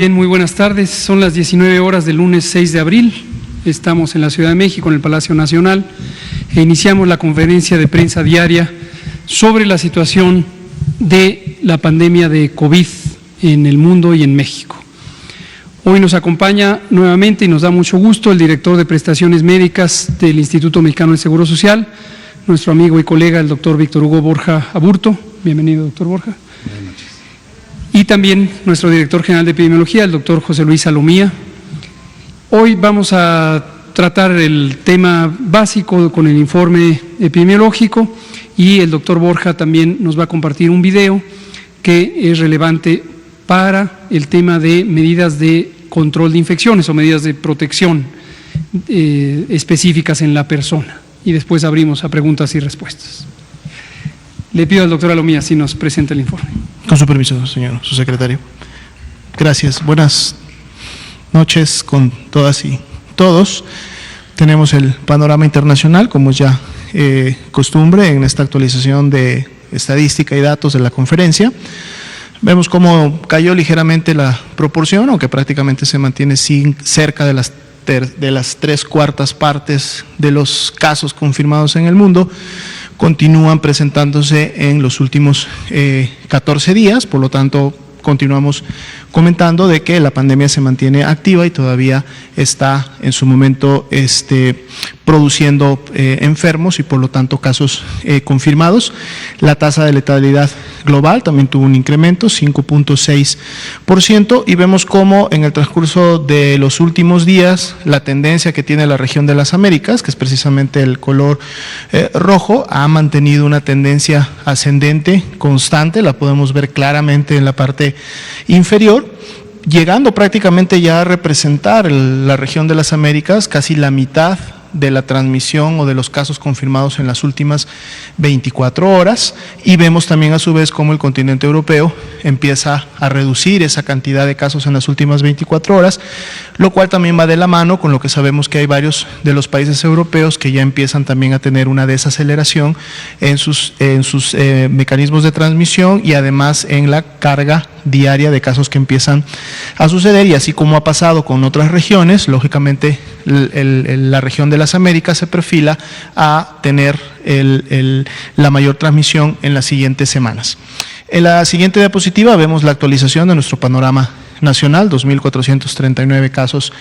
Bien, muy buenas tardes. Son las 19 horas del lunes 6 de abril. Estamos en la Ciudad de México, en el Palacio Nacional, e iniciamos la conferencia de prensa diaria sobre la situación de la pandemia de COVID en el mundo y en México. Hoy nos acompaña nuevamente y nos da mucho gusto el director de prestaciones médicas del Instituto Mexicano del Seguro Social, nuestro amigo y colega, el doctor Víctor Hugo Borja Aburto. Bienvenido, doctor Borja. Buenas noches. Y también nuestro director general de epidemiología, el doctor José Luis Salomía. Hoy vamos a tratar el tema básico con el informe epidemiológico y el doctor Borja también nos va a compartir un video que es relevante para el tema de medidas de control de infecciones o medidas de protección específicas en la persona. Y después abrimos a preguntas y respuestas. Le pido al doctor Salomía si nos presenta el informe. Con su permiso, señor subsecretario. Gracias. Buenas noches con todas y todos. Tenemos el panorama internacional, como es ya costumbre en esta actualización de estadística y datos de la conferencia. Vemos cómo cayó ligeramente la proporción, aunque prácticamente se mantiene cerca de las 3/4 partes de los casos confirmados en el mundo. Continúan presentándose en los últimos 14 días, por lo tanto continuamos comentando de que la pandemia se mantiene activa y todavía está en su momento produciendo enfermos y por lo tanto casos confirmados. La tasa de letalidad global también tuvo un incremento, 5.6%, y vemos cómo en el transcurso de los últimos días la tendencia que tiene la región de las Américas, que es precisamente el color rojo, ha mantenido una tendencia ascendente constante, la podemos ver claramente en la parte inferior, llegando prácticamente ya a representar la región de las Américas casi la mitad de la transmisión o de los casos confirmados en las últimas 24 horas, y vemos también a su vez cómo el continente europeo empieza a reducir esa cantidad de casos en las últimas 24 horas, lo cual también va de la mano con lo que sabemos que hay varios de los países europeos que ya empiezan también a tener una desaceleración en sus mecanismos de transmisión y además en la carga diaria de casos que empiezan a suceder, y así como ha pasado con otras regiones, lógicamente la región de las Américas se perfila a tener la mayor transmisión en las siguientes semanas. En la siguiente diapositiva vemos la actualización de nuestro panorama nacional, 2.439 casos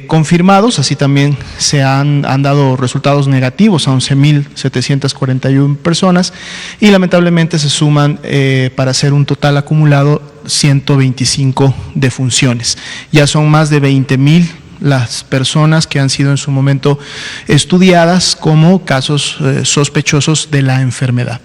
confirmados, así también se han dado resultados negativos a 11.741 personas y lamentablemente se suman para hacer un total acumulado 125 defunciones. Ya son más de 20.000 las personas que han sido en su momento estudiadas como casos sospechosos de la enfermedad.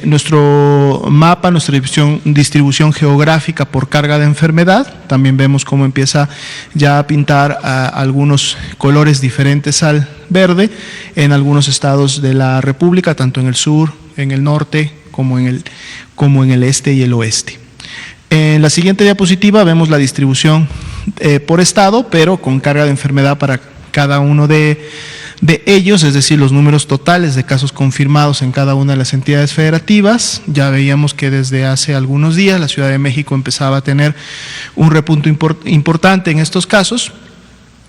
Nuestro mapa, nuestra distribución geográfica por carga de enfermedad, también vemos cómo empieza ya a pintar algunos colores diferentes al verde en algunos estados de la República, tanto en el sur, en el norte, como en el este y el oeste. En la siguiente diapositiva vemos la distribución por estado, pero con carga de enfermedad para cada uno de ellos, es decir, los números totales de casos confirmados en cada una de las entidades federativas. Ya veíamos que desde hace algunos días la Ciudad de México empezaba a tener un repunto importante en estos casos.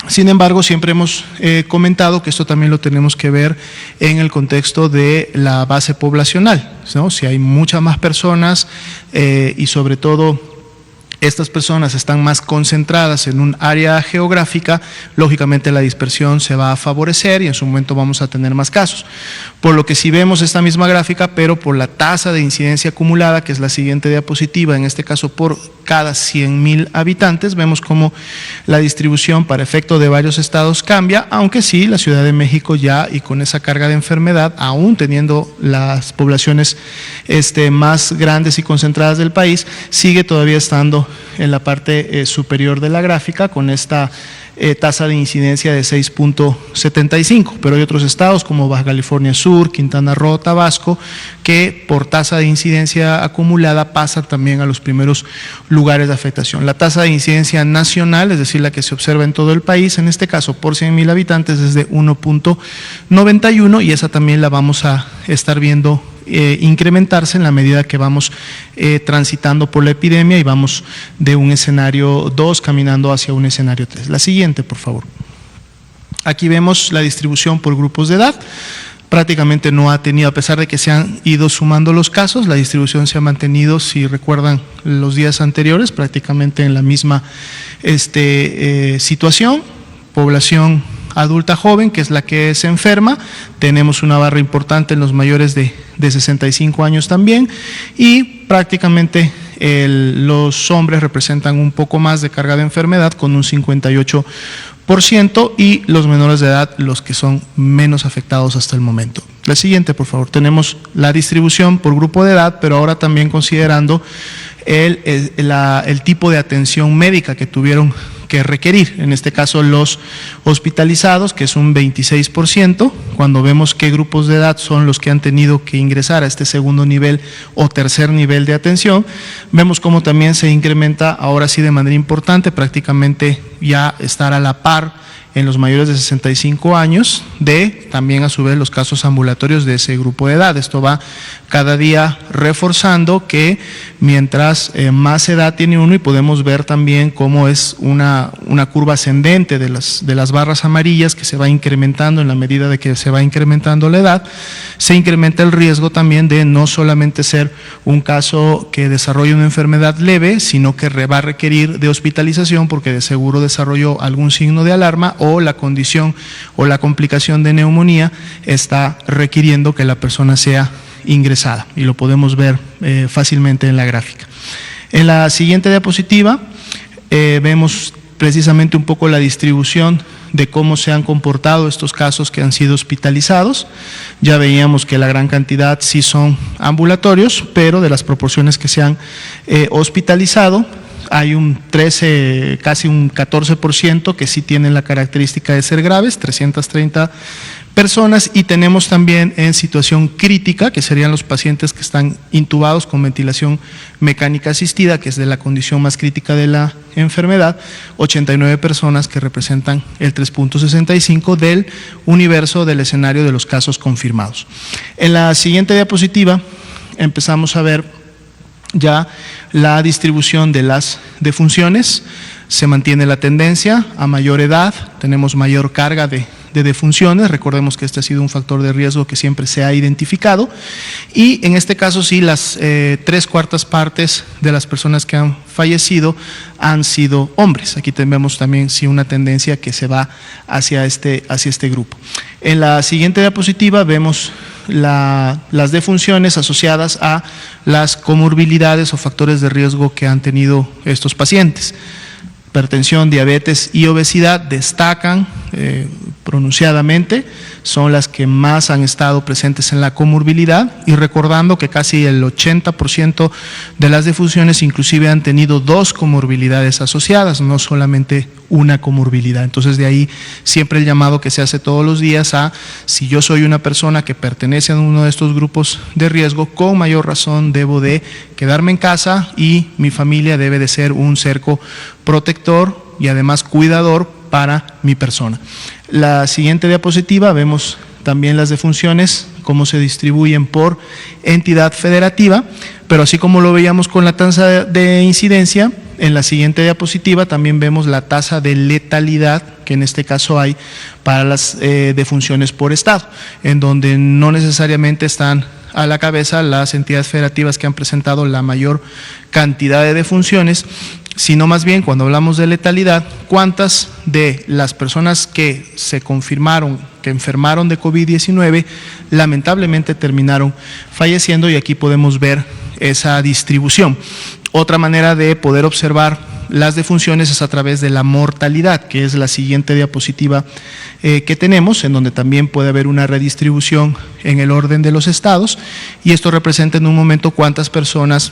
Sin embargo, siempre hemos comentado que esto también lo tenemos que ver en el contexto de la base poblacional, ¿no? Si hay muchas más personas y sobre todo estas personas están más concentradas en un área geográfica, lógicamente la dispersión se va a favorecer y en su momento vamos a tener más casos. Por lo que si vemos esta misma gráfica, pero por la tasa de incidencia acumulada, que es la siguiente diapositiva, en este caso por cada 100.000 habitantes, vemos cómo la distribución para efecto de varios estados cambia, aunque sí, la Ciudad de México ya y con esa carga de enfermedad, aún teniendo las poblaciones más grandes y concentradas del país, sigue todavía estando en la parte superior de la gráfica con esta tasa de incidencia de 6.75, pero hay otros estados como Baja California Sur, Quintana Roo, Tabasco, que por tasa de incidencia acumulada pasan también a los primeros lugares de afectación. La tasa de incidencia nacional, es decir, la que se observa en todo el país, en este caso por 100.000 habitantes es de 1.91 y esa también la vamos a estar viendo incrementarse en la medida que vamos transitando por la epidemia y vamos de un escenario 2 caminando hacia un escenario 3. La siguiente, por favor. Aquí vemos la distribución por grupos de edad. Prácticamente no ha tenido, a pesar de que se han ido sumando los casos, la distribución se ha mantenido, si recuerdan los días anteriores, prácticamente en la misma situación. Población adulta joven, que es la que se enferma, tenemos una barra importante en los mayores de 65 años también, y prácticamente los hombres representan un poco más de carga de enfermedad con un 58%, y los menores de edad los que son menos afectados hasta el momento. La siguiente, por favor. Tenemos la distribución por grupo de edad, pero ahora también considerando el tipo de atención médica que tuvieron que requerir, en este caso los hospitalizados, que es un 26%, cuando vemos qué grupos de edad son los que han tenido que ingresar a este segundo nivel o tercer nivel de atención, vemos cómo también se incrementa, ahora sí de manera importante, prácticamente ya estar a la par en los mayores de 65 años, de también a su vez los casos ambulatorios de ese grupo de edad. Esto va cada día reforzando que mientras más edad tiene uno, y podemos ver también cómo es una curva ascendente de las barras amarillas que se va incrementando en la medida de que se va incrementando la edad, se incrementa el riesgo también de no solamente ser un caso que desarrolle una enfermedad leve, sino que va a requerir de hospitalización porque de seguro desarrolló algún signo de alarma o la condición o la complicación de neumonía está requiriendo que la persona sea ingresada, y lo podemos ver fácilmente en la gráfica. En la siguiente diapositiva vemos precisamente un poco la distribución de cómo se han comportado estos casos que han sido hospitalizados. Ya veíamos que la gran cantidad sí son ambulatorios, pero de las proporciones que se han hospitalizado, hay un 13, casi un 14% que sí tienen la característica de ser graves, 330 personas, y tenemos también en situación crítica, que serían los pacientes que están intubados con ventilación mecánica asistida, que es de la condición más crítica de la enfermedad, 89 personas que representan el 3.65 del universo del escenario de los casos confirmados. En la siguiente diapositiva empezamos a ver ya la distribución de las defunciones. Se mantiene la tendencia a mayor edad, tenemos mayor carga de defunciones. Recordemos que este ha sido un factor de riesgo que siempre se ha identificado, y en este caso sí, las 3/4 partes de las personas que han fallecido han sido hombres. Aquí tenemos también sí una tendencia que se va hacia este grupo. En la siguiente diapositiva vemos las defunciones asociadas a las comorbilidades o factores de riesgo que han tenido estos pacientes. Hipertensión, diabetes y obesidad destacan pronunciadamente, son las que más han estado presentes en la comorbilidad, y recordando que casi el 80% de las defunciones inclusive han tenido 2 comorbilidades asociadas, no solamente una comorbilidad. Entonces de ahí siempre el llamado que se hace todos los días a, si yo soy una persona que pertenece a uno de estos grupos de riesgo, con mayor razón debo de quedarme en casa, y mi familia debe de ser un cerco protector y además cuidador para mi persona. La siguiente diapositiva vemos también las defunciones, cómo se distribuyen por entidad federativa, pero así como lo veíamos con la tasa de incidencia, en la siguiente diapositiva también vemos la tasa de letalidad que en este caso hay para las defunciones por estado, en donde no necesariamente están a la cabeza las entidades federativas que han presentado la mayor cantidad de defunciones, sino más bien, cuando hablamos de letalidad, cuántas de las personas que se confirmaron que enfermaron de COVID-19 lamentablemente terminaron falleciendo, y aquí podemos ver esa distribución. Otra manera de poder observar las defunciones es a través de la mortalidad, que es la siguiente diapositiva que tenemos, en donde también puede haber una redistribución en el orden de los estados, y esto representa en un momento cuántas personas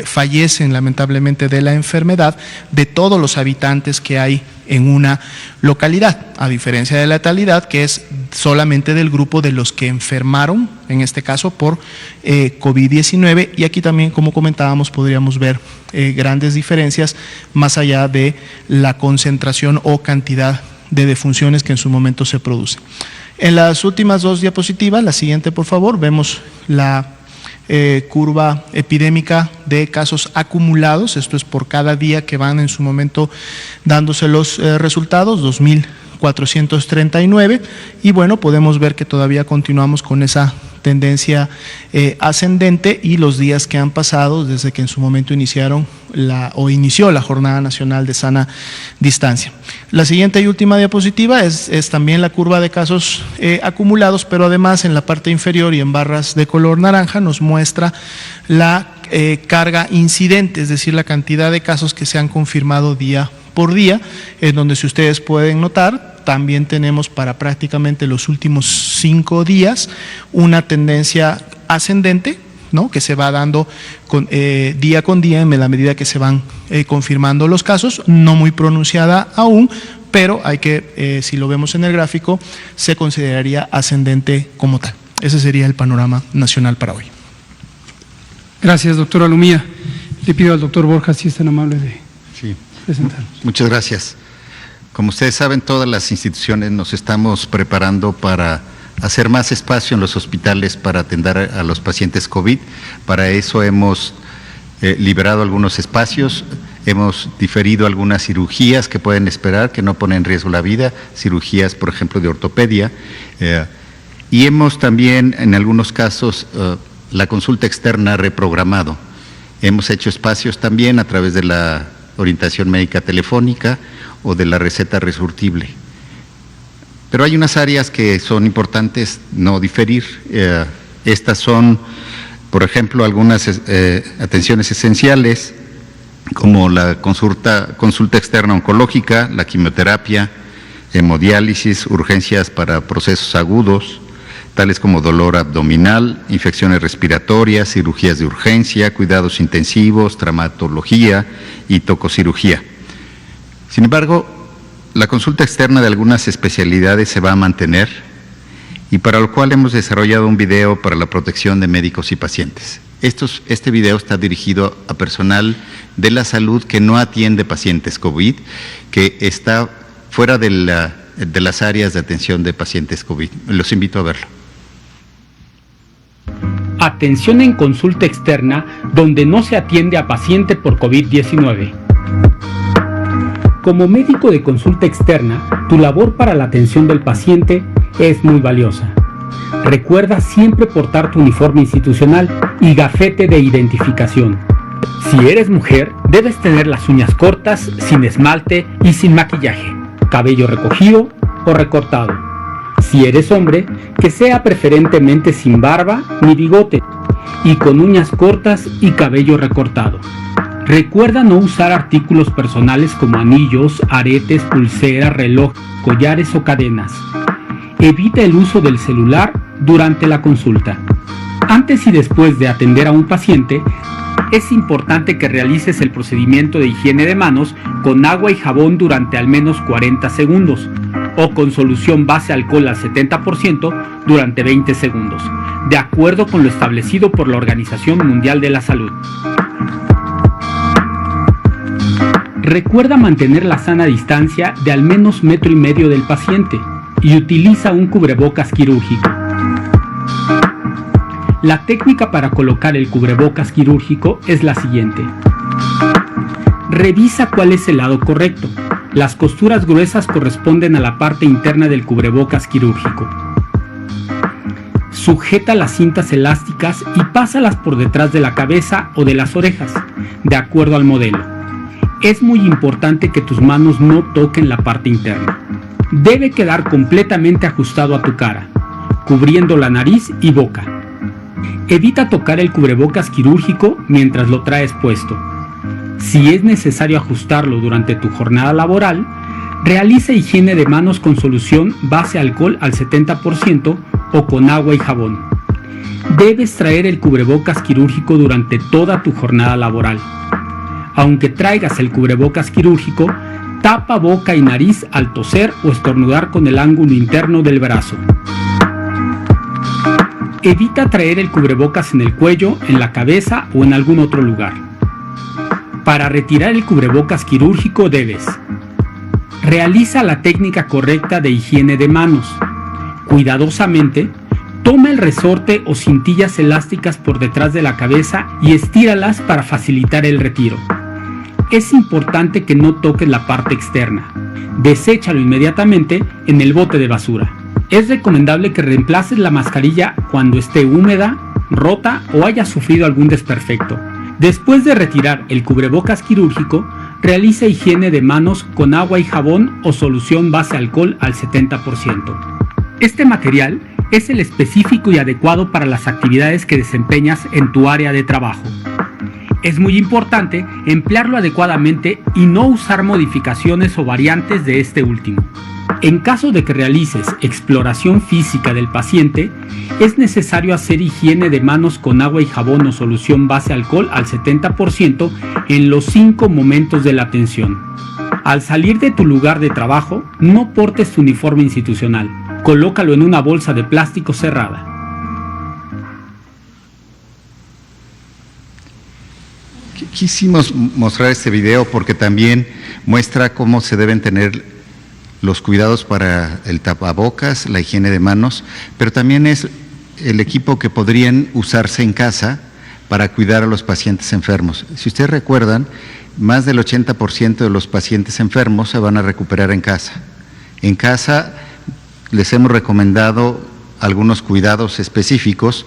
fallecen lamentablemente de la enfermedad de todos los habitantes que hay en una localidad, a diferencia de la letalidad, que es solamente del grupo de los que enfermaron, en este caso por COVID-19, y aquí también, como comentábamos, podríamos ver grandes diferencias más allá de la concentración o cantidad de defunciones que en su momento se producen. En las últimas 2 diapositivas, la siguiente por favor, vemos la curva epidémica de casos acumulados, esto es por cada día que van en su momento dándose los resultados, 2.439, y bueno, podemos ver que todavía continuamos con esa tendencia ascendente, y los días que han pasado desde que en su momento inició la Jornada Nacional de Sana Distancia. La siguiente y última diapositiva es también la curva de casos acumulados, pero además en la parte inferior y en barras de color naranja nos muestra la carga incidente, es decir, la cantidad de casos que se han confirmado día por día, en donde, si ustedes pueden notar, también tenemos para prácticamente los últimos 5 días una tendencia ascendente, ¿no?, que se va dando día con día en la medida que se van confirmando los casos, no muy pronunciada aún, pero hay que, si lo vemos en el gráfico, se consideraría ascendente como tal. Ese sería el panorama nacional para hoy. Gracias, doctor Alumía. Le pido al doctor Borja si es tan amable de presentarnos. Muchas gracias. Como ustedes saben, todas las instituciones nos estamos preparando para hacer más espacio en los hospitales para atender a los pacientes COVID. Para eso hemos liberado algunos espacios, hemos diferido algunas cirugías que pueden esperar, que no ponen en riesgo la vida, cirugías, por ejemplo, de ortopedia, y hemos también, en algunos casos, la consulta externa reprogramado. Hemos hecho espacios también a través de la orientación médica telefónica o de la receta resurtible. Pero hay unas áreas que son importantes no diferir. Estas son, por ejemplo, algunas atenciones esenciales, como la consulta externa oncológica, la quimioterapia, hemodiálisis, urgencias para procesos agudos, tales como dolor abdominal, infecciones respiratorias, cirugías de urgencia, cuidados intensivos, traumatología y tococirugía. Sin embargo, la consulta externa de algunas especialidades se va a mantener, y para lo cual hemos desarrollado un video para la protección de médicos y pacientes. Este video está dirigido a personal de la salud que no atiende pacientes COVID, que está fuera de las áreas de atención de pacientes COVID. Los invito a verlo. Atención en consulta externa donde no se atiende a paciente por COVID-19. Como médico de consulta externa, tu labor para la atención del paciente es muy valiosa. Recuerda siempre portar tu uniforme institucional y gafete de identificación. Si eres mujer, debes tener las uñas cortas, sin esmalte y sin maquillaje, cabello recogido o recortado. Si eres hombre, que sea preferentemente sin barba ni bigote y con uñas cortas y cabello recortado. Recuerda no usar artículos personales como anillos, aretes, pulseras, reloj, collares o cadenas. Evita el uso del celular durante la consulta. Antes y después de atender a un paciente, es importante que realices el procedimiento de higiene de manos con agua y jabón durante al menos 40 segundos o con solución base alcohol al 70% durante 20 segundos, de acuerdo con lo establecido por la Organización Mundial de la Salud. Recuerda mantener la sana distancia de al menos 1,5 metros del paciente y utiliza un cubrebocas quirúrgico. La técnica para colocar el cubrebocas quirúrgico es la siguiente. Revisa cuál es el lado correcto. Las costuras gruesas corresponden a la parte interna del cubrebocas quirúrgico. Sujeta las cintas elásticas y pásalas por detrás de la cabeza o de las orejas, de acuerdo al modelo. Es muy importante que tus manos no toquen la parte interna. Debe quedar completamente ajustado a tu cara, cubriendo la nariz y boca. Evita tocar el cubrebocas quirúrgico mientras lo traes puesto. Si es necesario ajustarlo durante tu jornada laboral, realiza higiene de manos con solución base alcohol al 70% o con agua y jabón. Debes traer el cubrebocas quirúrgico durante toda tu jornada laboral. Aunque traigas el cubrebocas quirúrgico, tapa boca y nariz al toser o estornudar con el ángulo interno del brazo. Evita traer el cubrebocas en el cuello, en la cabeza o en algún otro lugar. Para retirar el cubrebocas quirúrgico debes: realiza la técnica correcta de higiene de manos. Cuidadosamente, Toma el resorte o cintillas elásticas por detrás de la cabeza y estíralas para facilitar el retiro. Es importante que no toques la parte externa. Deséchalo inmediatamente en el bote de basura. Es recomendable que reemplaces la mascarilla cuando esté húmeda, rota o haya sufrido algún desperfecto. Después de retirar el cubrebocas quirúrgico, realiza higiene de manos con agua y jabón o solución base alcohol al 70%. Este material es el específico y adecuado para las actividades que desempeñas en tu área de trabajo. Es muy importante emplearlo adecuadamente y no usar modificaciones o variantes de este último. En caso de que realices exploración física del paciente, es necesario hacer higiene de manos con agua y jabón o solución base alcohol al 70% en los 5 momentos de la atención. Al salir de tu lugar de trabajo, no portes tu uniforme institucional. Colócalo en una bolsa de plástico cerrada. Quisimos mostrar este video porque también muestra cómo se deben tener los cuidados para el tapabocas, la higiene de manos, pero también es el equipo que podrían usarse en casa para cuidar a los pacientes enfermos. Si ustedes recuerdan, más del 80% de los pacientes enfermos se van a recuperar en casa. En casa les hemos recomendado algunos cuidados específicos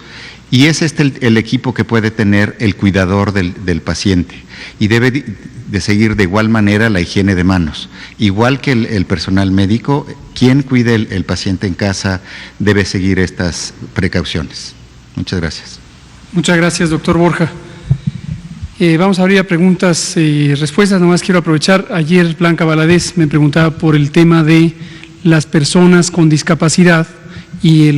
y es el equipo que puede tener el cuidador del paciente y debe de seguir de igual manera la higiene de manos. Igual que el personal médico, quien cuide el paciente en casa debe seguir estas precauciones. Muchas gracias. Muchas gracias, doctor Borja. Vamos a abrir a preguntas y respuestas. Nomás quiero aprovechar, ayer Blanca Valadez me preguntaba por el tema de las personas con discapacidad y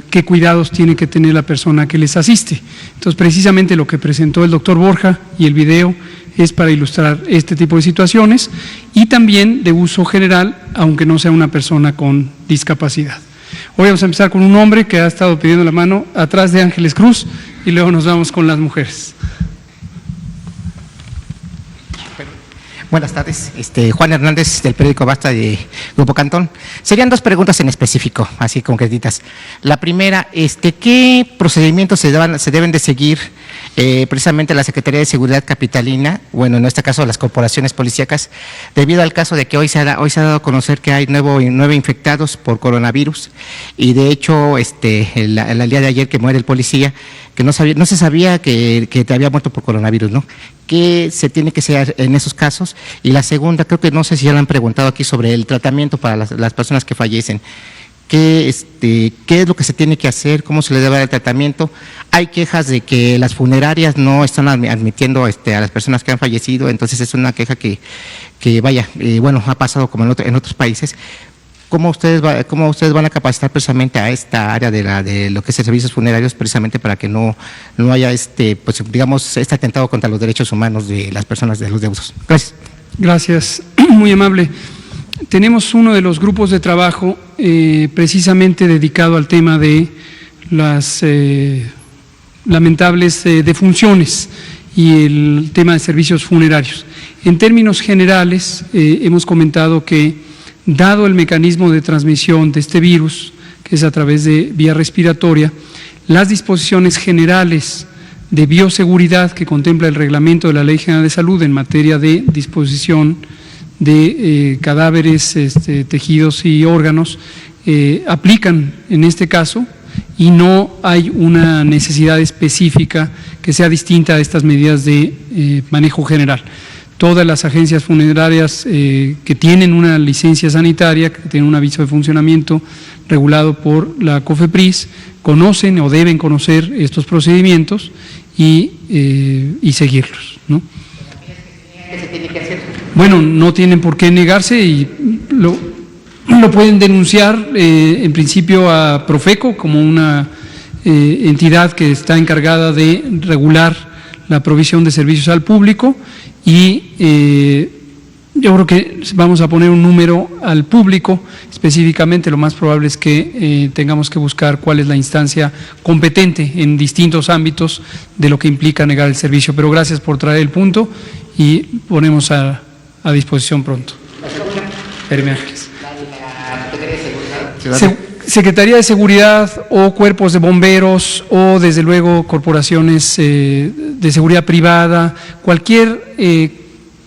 qué cuidados tiene que tener la persona que les asiste. Entonces, precisamente lo que presentó el doctor Borja y el video es para ilustrar este tipo de situaciones y también de uso general, aunque no sea una persona con discapacidad. Hoy vamos a empezar con un hombre que ha estado pidiendo la mano atrás de Ángeles Cruz y luego nos vamos con las mujeres. Buenas tardes, Juan Hernández del periódico Basta de Grupo Cantón. Serían 2 preguntas en específico, así concretitas. La primera, ¿qué procedimientos se deben de seguir precisamente la Secretaría de Seguridad Capitalina, bueno, en este caso las corporaciones policíacas, debido al caso de que hoy se ha dado a conocer que hay 9 infectados por coronavirus y de hecho el día de ayer que muere el policía, que no se sabía que te había muerto por coronavirus, ¿no? ¿Qué se tiene que hacer en esos casos? Y la segunda, creo que no sé si ya le han preguntado aquí sobre el tratamiento para las personas que fallecen. ¿Qué es lo que se tiene que hacer? ¿Cómo se le debe dar el tratamiento? Hay quejas de que las funerarias no están admitiendo a las personas que han fallecido, entonces es una queja que bueno, ha pasado como en otros países. ¿Cómo ustedes van a capacitar precisamente a esta área de lo que es servicios funerarios, precisamente para que no haya pues digamos este atentado contra los derechos humanos de las personas, de los deudos? Gracias. Gracias, muy amable. Tenemos uno de los grupos de trabajo precisamente dedicado al tema de las lamentables defunciones y el tema de servicios funerarios. En términos generales, hemos comentado que dado el mecanismo de transmisión de este virus, que es a través de vía respiratoria, las disposiciones generales de bioseguridad que contempla el reglamento de la Ley General de Salud en materia de disposición de cadáveres, tejidos y órganos, aplican en este caso y no hay una necesidad específica que sea distinta a estas medidas de manejo general. Todas las agencias funerarias que tienen una licencia sanitaria, que tienen un aviso de funcionamiento regulado por la COFEPRIS, conocen o deben conocer estos procedimientos y seguirlos, ¿no? ¿Qué se tiene que hacer? Bueno, no tienen por qué negarse y lo pueden denunciar en principio a Profeco como una entidad que está encargada de regular la provisión de servicios al público y yo creo que vamos a poner un número al público, específicamente lo más probable es que tengamos que buscar cuál es la instancia competente en distintos ámbitos de lo que implica negar el servicio, pero gracias por traer el punto y ponemos a disposición pronto. Secretaría de Seguridad o cuerpos de bomberos o desde luego corporaciones de seguridad privada, cualquier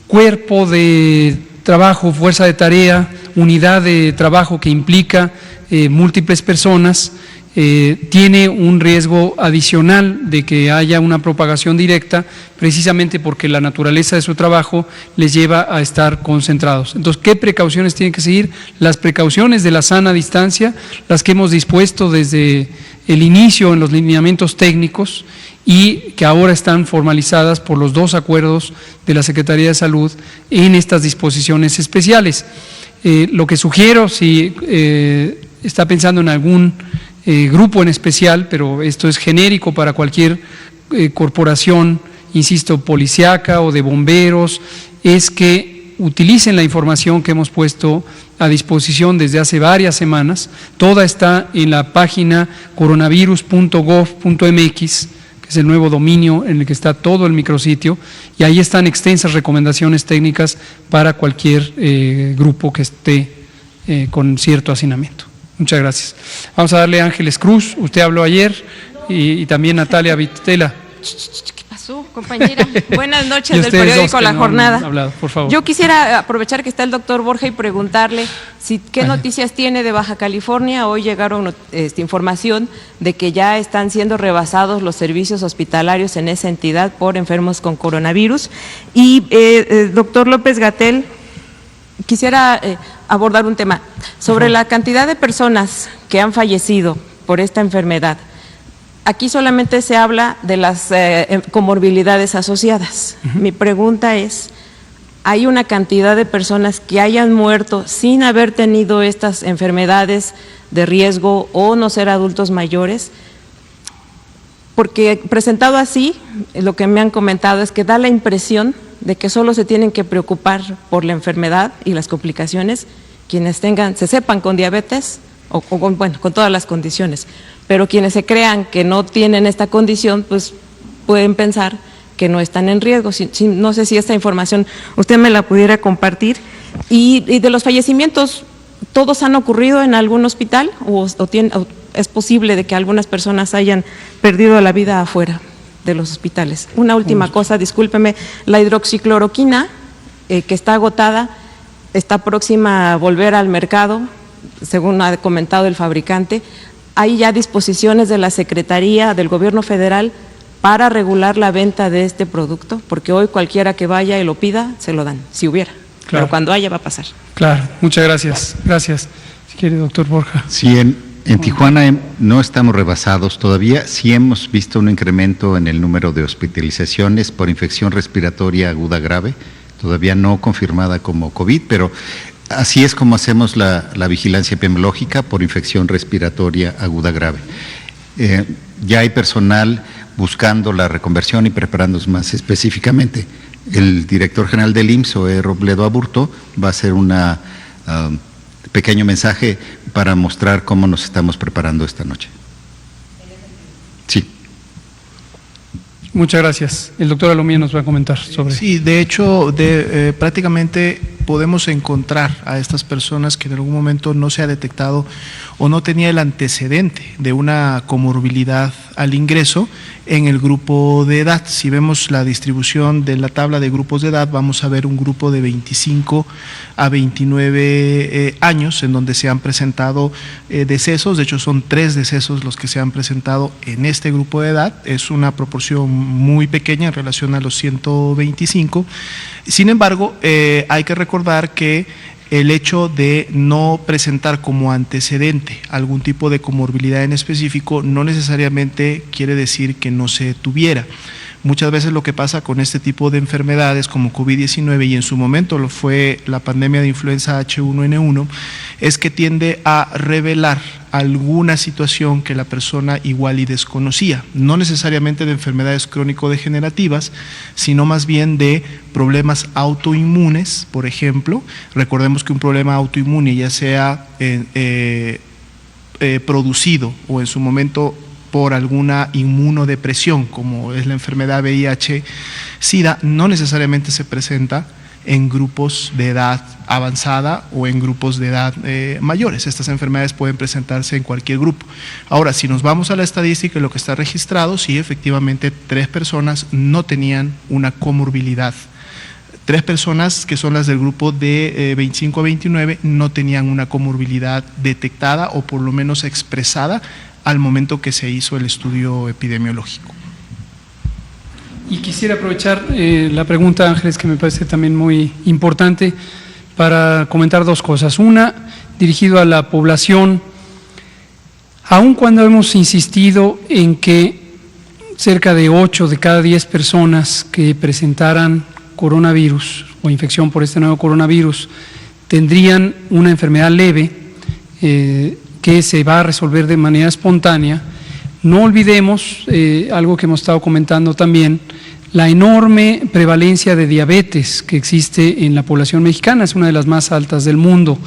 cuerpo de trabajo, fuerza de tarea, unidad de trabajo que implica múltiples personas, tiene un riesgo adicional de que haya una propagación directa, precisamente porque la naturaleza de su trabajo les lleva a estar concentrados. Entonces, ¿qué precauciones tienen que seguir? Las precauciones de la sana distancia, las que hemos dispuesto desde el inicio en los lineamientos técnicos y que ahora están formalizadas por los 2 acuerdos de la Secretaría de Salud en estas disposiciones especiales. Lo que sugiero, si está pensando en algún grupo en especial, pero esto es genérico para cualquier corporación, insisto, policíaca o de bomberos, es que utilicen la información que hemos puesto a disposición desde hace varias semanas. Toda está en la página coronavirus.gov.mx, que es el nuevo dominio en el que está todo el micrositio, y ahí están extensas recomendaciones técnicas para cualquier grupo que esté con cierto hacinamiento. Muchas gracias. Vamos a darle a Ángeles Cruz, usted habló ayer, y también Natalia Vitela. ¿Qué pasó, compañera? Buenas noches del periódico La Jornada. Hablado, por favor. Yo quisiera aprovechar que está el doctor Borja y preguntarle qué noticias tiene de Baja California. Hoy llegaron información de que ya están siendo rebasados los servicios hospitalarios en esa entidad por enfermos con coronavirus. Y doctor López-Gatell, quisiera abordar un tema sobre la cantidad de personas que han fallecido por esta enfermedad. Aquí solamente se habla de las comorbilidades asociadas. Mi pregunta es, ¿hay una cantidad de personas que hayan muerto sin haber tenido estas enfermedades de riesgo o no ser adultos mayores? Porque presentado así, lo que me han comentado es que da la impresión de que solo se tienen que preocupar por la enfermedad y las complicaciones quienes se sepan con diabetes o con todas las condiciones, pero quienes se crean que no tienen esta condición, pues pueden pensar que no están en riesgo. No sé si esta información usted me la pudiera compartir. Y de los fallecimientos, ¿todos han ocurrido en algún hospital o es posible de que algunas personas hayan perdido la vida afuera de los hospitales? Una última cosa, discúlpeme, la hidroxicloroquina que está agotada, está próxima a volver al mercado, según ha comentado el fabricante. ¿Hay ya disposiciones de la Secretaría del Gobierno Federal para regular la venta de este producto? Porque hoy cualquiera que vaya y lo pida, se lo dan, si hubiera. Claro. Pero cuando haya va a pasar. Claro, muchas gracias. Gracias. Si quiere, doctor Borja. Sí, en Tijuana no estamos rebasados todavía. Sí hemos visto un incremento en el número de hospitalizaciones por infección respiratoria aguda grave, todavía no confirmada como COVID, pero así es como hacemos la vigilancia epidemiológica por infección respiratoria aguda grave. Ya hay personal buscando la reconversión y preparándose más específicamente. El director general del IMSS, Zoé Robledo Aburto, va a hacer un pequeño mensaje para mostrar cómo nos estamos preparando esta noche. Sí. Muchas gracias. El doctor Alomía nos va a comentar sobre… Sí, de hecho, prácticamente podemos encontrar a estas personas que en algún momento no se ha detectado o no tenía el antecedente de una comorbilidad al ingreso en el grupo de edad. Si vemos la distribución de la tabla de grupos de edad, vamos a ver un grupo de 25 a 29 años en donde se han presentado decesos. De hecho, son 3 decesos los que se han presentado en este grupo de edad. Es una proporción muy pequeña en relación a los 125. Sin embargo, hay que recordar que el hecho de no presentar como antecedente algún tipo de comorbilidad en específico no necesariamente quiere decir que no se tuviera. Muchas veces lo que pasa con este tipo de enfermedades como COVID-19 y en su momento lo fue la pandemia de influenza H1N1 es que tiende a revelar alguna situación que la persona igual y desconocía, no necesariamente de enfermedades crónico-degenerativas, sino más bien de problemas autoinmunes, por ejemplo. Recordemos que un problema autoinmune, ya sea producido o en su momento por alguna inmunodepresión, como es la enfermedad VIH-Sida, no necesariamente se presenta en grupos de edad avanzada o en grupos de edad mayores. Estas enfermedades pueden presentarse en cualquier grupo. Ahora, si nos vamos a la estadística y lo que está registrado, sí, efectivamente 3 personas no tenían una comorbilidad. 3 personas, que son las del grupo de 25 a 29, no tenían una comorbilidad detectada o por lo menos expresada al momento que se hizo el estudio epidemiológico. Y quisiera aprovechar la pregunta, Ángeles, que me parece también muy importante, para comentar 2 cosas. Una, dirigido a la población, aun cuando hemos insistido en que cerca de 8 de cada 10 personas que presentaran coronavirus o infección por este nuevo coronavirus tendrían una enfermedad leve que se va a resolver de manera espontánea, no olvidemos algo que hemos estado comentando también, la enorme prevalencia de diabetes que existe en la población mexicana, es una de las más altas del mundo,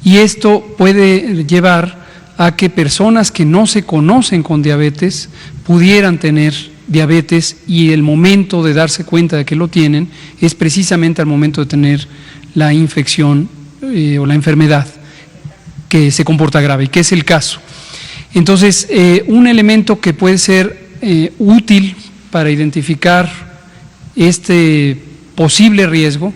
y esto puede llevar a que personas que no se conocen con diabetes pudieran tener diabetes, y el momento de darse cuenta de que lo tienen es precisamente al momento de tener la infección o la enfermedad que se comporta grave, y que es el caso. Entonces, un elemento que puede ser útil para identificar este posible riesgo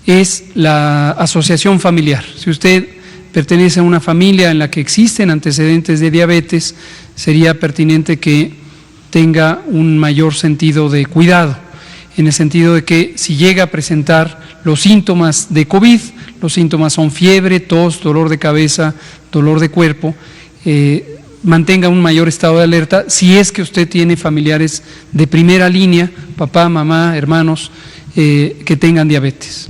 es la asociación familiar. Si usted pertenece a una familia en la que existen antecedentes de diabetes, sería pertinente que tenga un mayor sentido de cuidado, en el sentido de que si llega a presentar los síntomas de COVID, los síntomas son fiebre, tos, dolor de cabeza, dolor de cuerpo, mantenga un mayor estado de alerta si es que usted tiene familiares de primera línea, papá, mamá, hermanos, que tengan diabetes.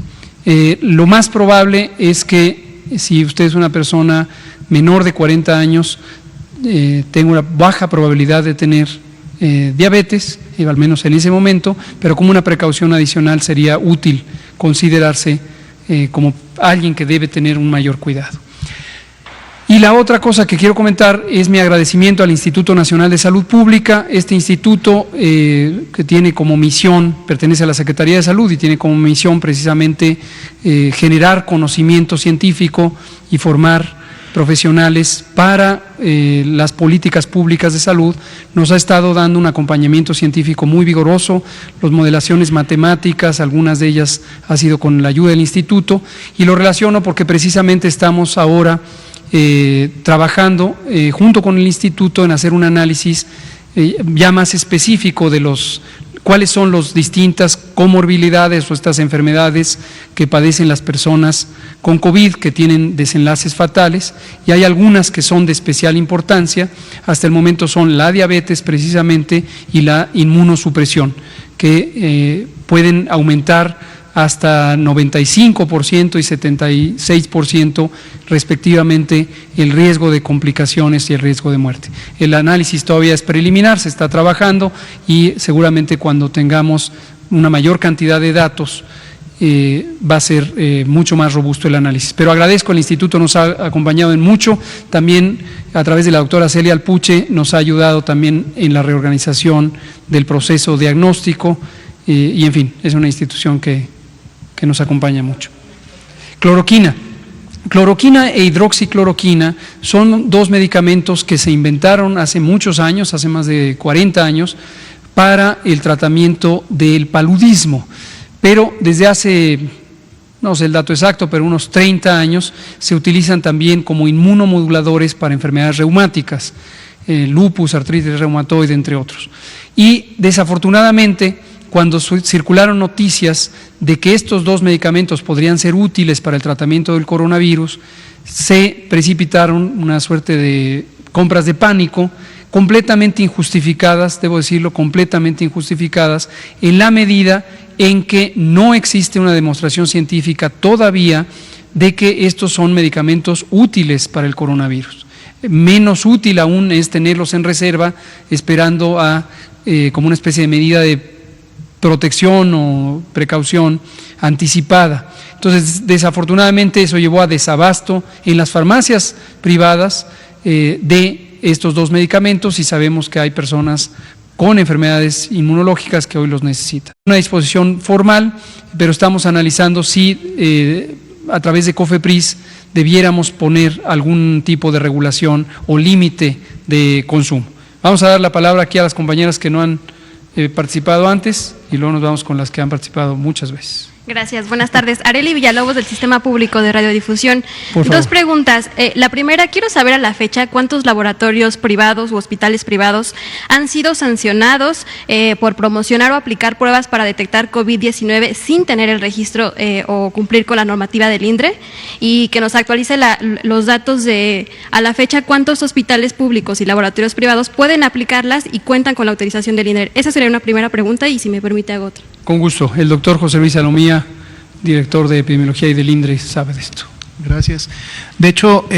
Lo más probable es que si usted es una persona menor de 40 años, tenga una baja probabilidad de tener diabetes, al menos en ese momento, pero como una precaución adicional sería útil considerarse como alguien que debe tener un mayor cuidado. Y la otra cosa que quiero comentar es mi agradecimiento al Instituto Nacional de Salud Pública. Este instituto que tiene como misión, pertenece a la Secretaría de Salud y tiene como misión precisamente generar conocimiento científico y formar profesionales para las políticas públicas de salud, nos ha estado dando un acompañamiento científico muy vigoroso, las modelaciones matemáticas, algunas de ellas ha sido con la ayuda del instituto, y lo relaciono porque precisamente estamos ahora trabajando junto con el instituto en hacer un análisis ya más específico de cuáles son las distintas comorbilidades o estas enfermedades que padecen las personas con COVID, que tienen desenlaces fatales, y hay algunas que son de especial importancia. Hasta el momento son la diabetes precisamente y la inmunosupresión, que pueden aumentar hasta 95% y 76% respectivamente el riesgo de complicaciones y el riesgo de muerte. El análisis todavía es preliminar, se está trabajando, y seguramente cuando tengamos una mayor cantidad de datos va a ser mucho más robusto el análisis. Pero agradezco, el instituto nos ha acompañado en mucho, también a través de la doctora Celia Alpuche nos ha ayudado también en la reorganización del proceso diagnóstico, y en fin, es una institución que nos acompaña mucho. Cloroquina. Cloroquina e hidroxicloroquina son 2 medicamentos que se inventaron hace muchos años, hace más de 40 años, para el tratamiento del paludismo, pero desde hace, no sé el dato exacto, pero unos 30 años se utilizan también como inmunomoduladores para enfermedades reumáticas, lupus, artritis reumatoide, entre otros. Y desafortunadamente, cuando circularon noticias de que estos 2 medicamentos podrían ser útiles para el tratamiento del coronavirus, se precipitaron una suerte de compras de pánico completamente injustificadas, debo decirlo, completamente injustificadas, en la medida en que no existe una demostración científica todavía de que estos son medicamentos útiles para el coronavirus. Menos útil aún es tenerlos en reserva, esperando como una especie de medida de protección o precaución anticipada. Entonces, desafortunadamente eso llevó a desabasto en las farmacias privadas de estos 2 medicamentos, y sabemos que hay personas con enfermedades inmunológicas que hoy los necesitan. Una disposición formal, pero estamos analizando si a través de COFEPRIS debiéramos poner algún tipo de regulación o límite de consumo. Vamos a dar la palabra aquí a las compañeras que no han participado antes y luego nos vamos con las que han participado muchas veces. Gracias, buenas tardes. Arely Villalobos, del Sistema Público de Radiodifusión. Dos preguntas. La primera, quiero saber a la fecha cuántos laboratorios privados u hospitales privados han sido sancionados por promocionar o aplicar pruebas para detectar COVID-19 sin tener el registro o cumplir con la normativa del INDRE, y que nos actualice los datos de, a la fecha, cuántos hospitales públicos y laboratorios privados pueden aplicarlas y cuentan con la autorización del INDRE. Esa sería una primera pregunta y, si me permite, hago otra. Con gusto. El doctor José Luis Salomía, director de Epidemiología y del INDRE, sabe de esto. Gracias. De hecho,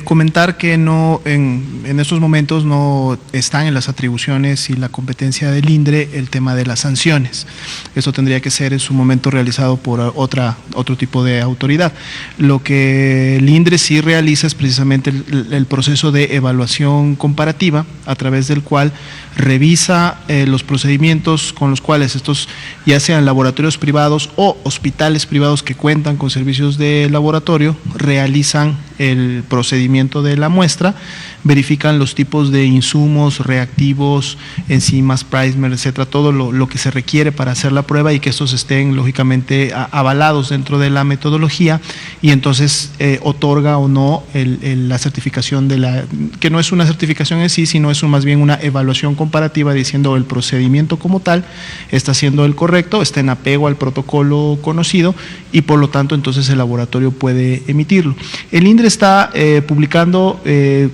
comentar que no en estos momentos no están en las atribuciones y la competencia del INDRE el tema de las sanciones. Eso tendría que ser en su momento realizado por otro tipo de autoridad. Lo que el INDRE sí realiza es precisamente el proceso de evaluación comparativa, a través del cual revisa los procedimientos con los cuales estos, ya sean laboratorios privados o hospitales privados que cuentan con servicios de laboratorio, realizan el procedimiento de la muestra, verifican los tipos de insumos, reactivos, enzimas, primers, etcétera, todo lo que se requiere para hacer la prueba, y que estos estén lógicamente avalados dentro de la metodología, y entonces otorga o no la certificación que no es una certificación en sí, sino es más bien una evaluación comparativa, diciendo el procedimiento como tal está siendo el correcto, está en apego al protocolo conocido, y por lo tanto entonces el laboratorio puede emitirlo. El INDRE está publicando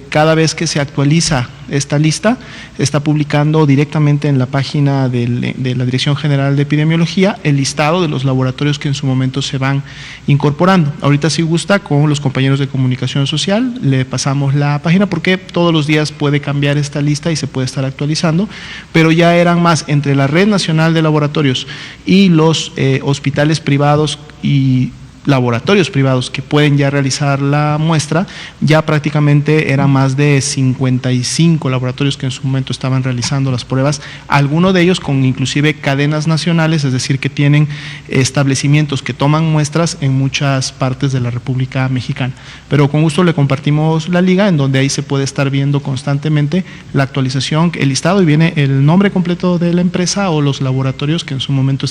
cada vez que se actualiza esta lista, está publicando directamente en la página de la Dirección General de Epidemiología el listado de los laboratorios que en su momento se van incorporando. Ahorita, si gusta, con los compañeros de comunicación social le pasamos la página, porque todos los días puede cambiar esta lista y se puede estar actualizando, pero ya eran más entre la Red Nacional de Laboratorios y los hospitales privados y laboratorios privados que pueden ya realizar la muestra, ya prácticamente eran más de 55 laboratorios que en su momento estaban realizando las pruebas, algunos de ellos con inclusive cadenas nacionales, es decir, que tienen establecimientos que toman muestras en muchas partes de la República Mexicana. Pero con gusto le compartimos la liga, en donde ahí se puede estar viendo constantemente la actualización, el listado, y viene el nombre completo de la empresa o los laboratorios que en su momento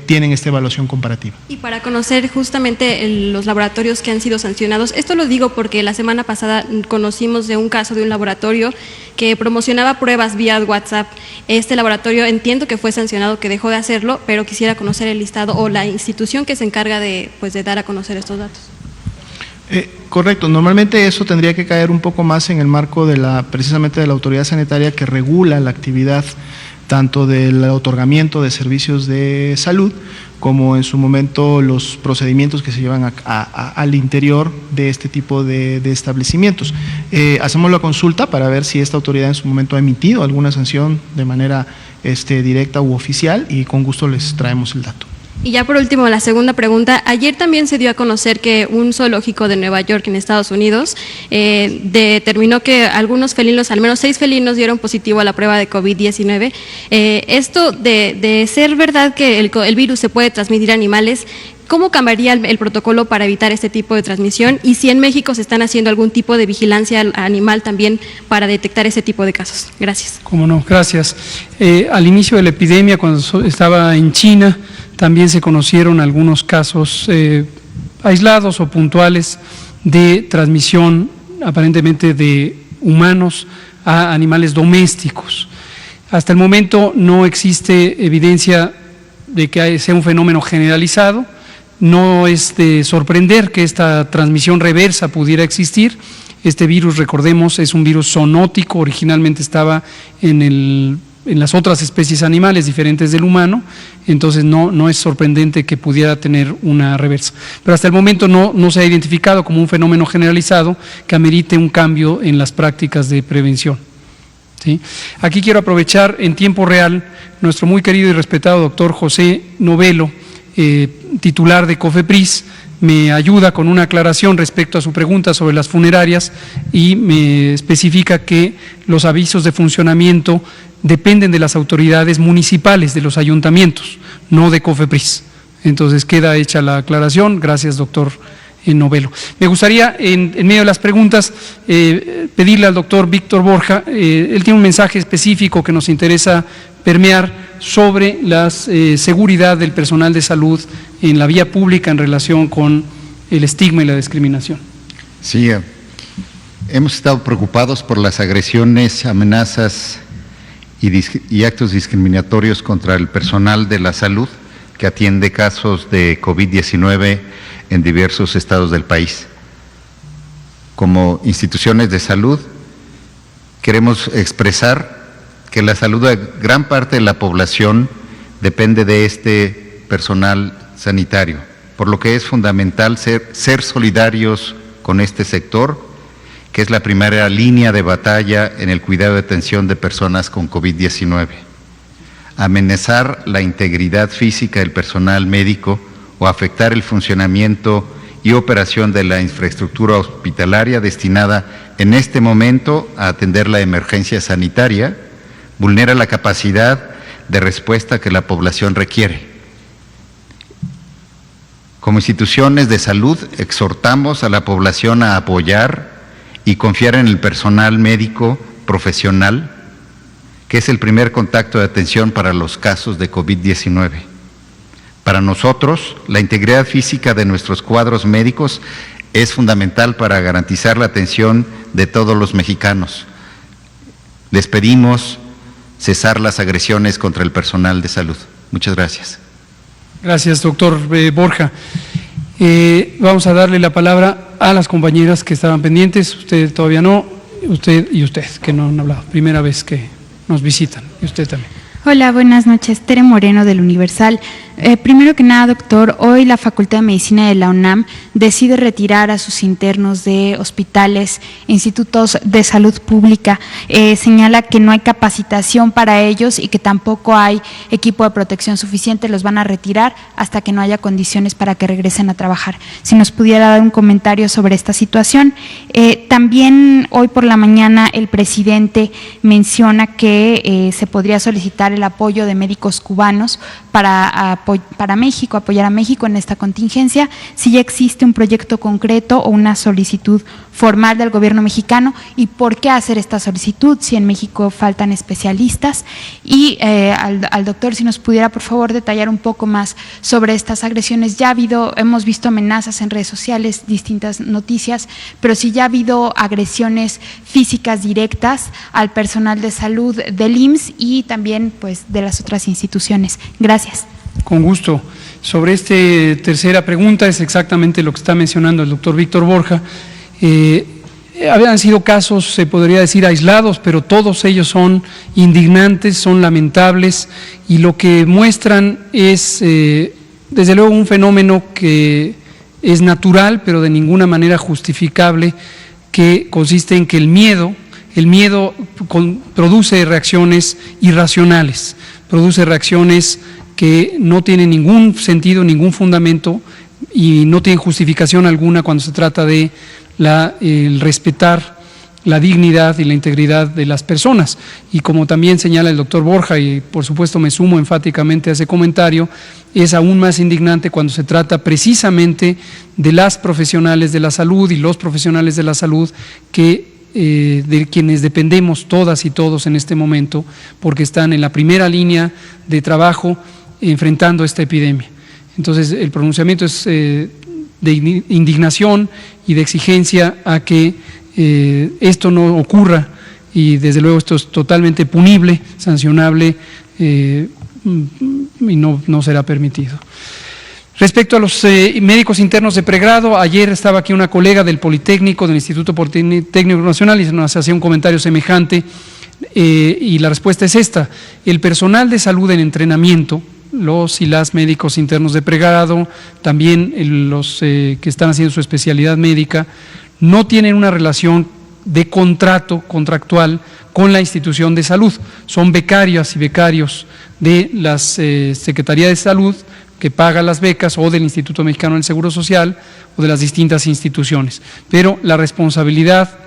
tienen esta evaluación comparativa. Y para conocer justamente los laboratorios que han sido sancionados, esto lo digo porque la semana pasada conocimos de un caso de un laboratorio que promocionaba pruebas vía WhatsApp. Este laboratorio, entiendo que fue sancionado, que dejó de hacerlo, pero quisiera conocer el listado o la institución que se encarga de dar a conocer estos datos. Correcto, normalmente eso tendría que caer un poco más en el marco precisamente de la autoridad sanitaria que regula la actividad tanto del otorgamiento de servicios de salud, como en su momento los procedimientos que se llevan al interior de este tipo de establecimientos. Hacemos la consulta para ver si esta autoridad en su momento ha emitido alguna sanción de manera directa u oficial, y con gusto les traemos el dato. Y ya por último, la segunda pregunta. Ayer también se dio a conocer que un zoológico de Nueva York, en Estados Unidos, determinó que algunos felinos, al menos 6 felinos, dieron positivo a la prueba de COVID-19. Esto de ser verdad que el virus se puede transmitir a animales, ¿cómo cambiaría el protocolo para evitar este tipo de transmisión? Y si en México se están haciendo algún tipo de vigilancia animal también para detectar ese tipo de casos. Gracias. Cómo no, gracias. Al inicio de la epidemia, cuando estaba en China, también se conocieron algunos casos aislados o puntuales de transmisión aparentemente de humanos a animales domésticos. Hasta el momento no existe evidencia de que sea un fenómeno generalizado. No es de sorprender que esta transmisión reversa pudiera existir. Este virus, recordemos, es un virus zoonótico, originalmente estaba en las otras especies animales diferentes del humano, entonces no es sorprendente que pudiera tener una reversa. Pero hasta el momento no se ha identificado como un fenómeno generalizado que amerite un cambio en las prácticas de prevención. ¿Sí? Aquí quiero aprovechar en tiempo real nuestro muy querido y respetado doctor José Novelo, titular de COFEPRIS, me ayuda con una aclaración respecto a su pregunta sobre las funerarias y me especifica que los avisos de funcionamiento dependen de las autoridades municipales, de los ayuntamientos, no de COFEPRIS. Entonces queda hecha la aclaración. Gracias, doctor Novelo. Me gustaría, en medio de las preguntas, pedirle al doctor Víctor Borja, él tiene un mensaje específico que nos interesa permear sobre la seguridad del personal de salud en la vía pública en relación con el estigma y la discriminación. Sí, hemos estado preocupados por las agresiones, amenazas y actos discriminatorios contra el personal de la salud que atiende casos de COVID-19 en diversos estados del país. Como instituciones de salud, queremos expresar que la salud de gran parte de la población depende de este personal sanitario, por lo que es fundamental ser solidarios con este sector, que es la primera línea de batalla en el cuidado y atención de personas con COVID-19. Amenazar la integridad física del personal médico o afectar el funcionamiento y operación de la infraestructura hospitalaria destinada en este momento a atender la emergencia sanitaria vulnera la capacidad de respuesta que la población requiere. Como instituciones de salud, exhortamos a la población a apoyar y confiar en el personal médico profesional, que es el primer contacto de atención para los casos de COVID-19. Para nosotros, la integridad física de nuestros cuadros médicos es fundamental para garantizar la atención de todos los mexicanos. Les pedimos cesar las agresiones contra el personal de salud. Muchas gracias. Gracias, doctor Borja. Vamos a darle la palabra a las compañeras que estaban pendientes. Usted todavía no, usted y usted, que no han hablado. Primera vez que nos visitan, y usted también. Hola, buenas noches. Tere Moreno, del Universal. Primero que nada, doctor, hoy la Facultad de Medicina de la UNAM decide retirar a sus internos de hospitales, institutos de salud pública. Señala que no hay capacitación para ellos y que tampoco hay equipo de protección suficiente. Los van a retirar hasta que no haya condiciones para que regresen a trabajar. Si nos pudiera dar un comentario sobre esta situación. También hoy por la mañana el presidente menciona que se podría solicitar el apoyo de médicos cubanos para México, apoyar a México en esta contingencia, si ya existe un proyecto concreto o una solicitud formal del gobierno mexicano y por qué hacer esta solicitud, si en México faltan especialistas. Y al doctor, si nos pudiera por favor detallar un poco más sobre estas agresiones. Ya hemos visto amenazas en redes sociales, distintas noticias, pero si ya ha habido agresiones físicas directas al personal de salud del IMSS y también pues de las otras instituciones. Gracias. Con gusto. Sobre esta tercera pregunta es exactamente lo que está mencionando el doctor Víctor Borja. Habían sido casos, se podría decir, aislados, pero todos ellos son indignantes, son lamentables y lo que muestran es, desde luego, un fenómeno que es natural, pero de ninguna manera justificable, que consiste en que el miedo produce reacciones irracionales, produce reacciones que no tienen ningún sentido, ningún fundamento y no tienen justificación alguna cuando se trata de el respetar la dignidad y la integridad de las personas. Y como también señala el doctor Borja, y por supuesto me sumo enfáticamente a ese comentario, es aún más indignante cuando se trata precisamente de las profesionales de la salud y los profesionales de la salud de quienes dependemos todas y todos en este momento, porque están en la primera línea de trabajo enfrentando esta epidemia. Entonces, el pronunciamiento es de indignación y de exigencia a que esto no ocurra y desde luego esto es totalmente punible, sancionable y no será permitido. Respecto a los médicos internos de pregrado, ayer estaba aquí una colega del Politécnico, del Instituto Politécnico Nacional, y nos hacía un comentario semejante y la respuesta es esta: el personal de salud en entrenamiento, los y las médicos internos de pregrado, también los que están haciendo su especialidad médica, no tienen una relación de contractual con la institución de salud. Son becarias y becarios de las Secretaría de Salud, que paga las becas o del Instituto Mexicano del Seguro Social o de las distintas instituciones. Pero la responsabilidad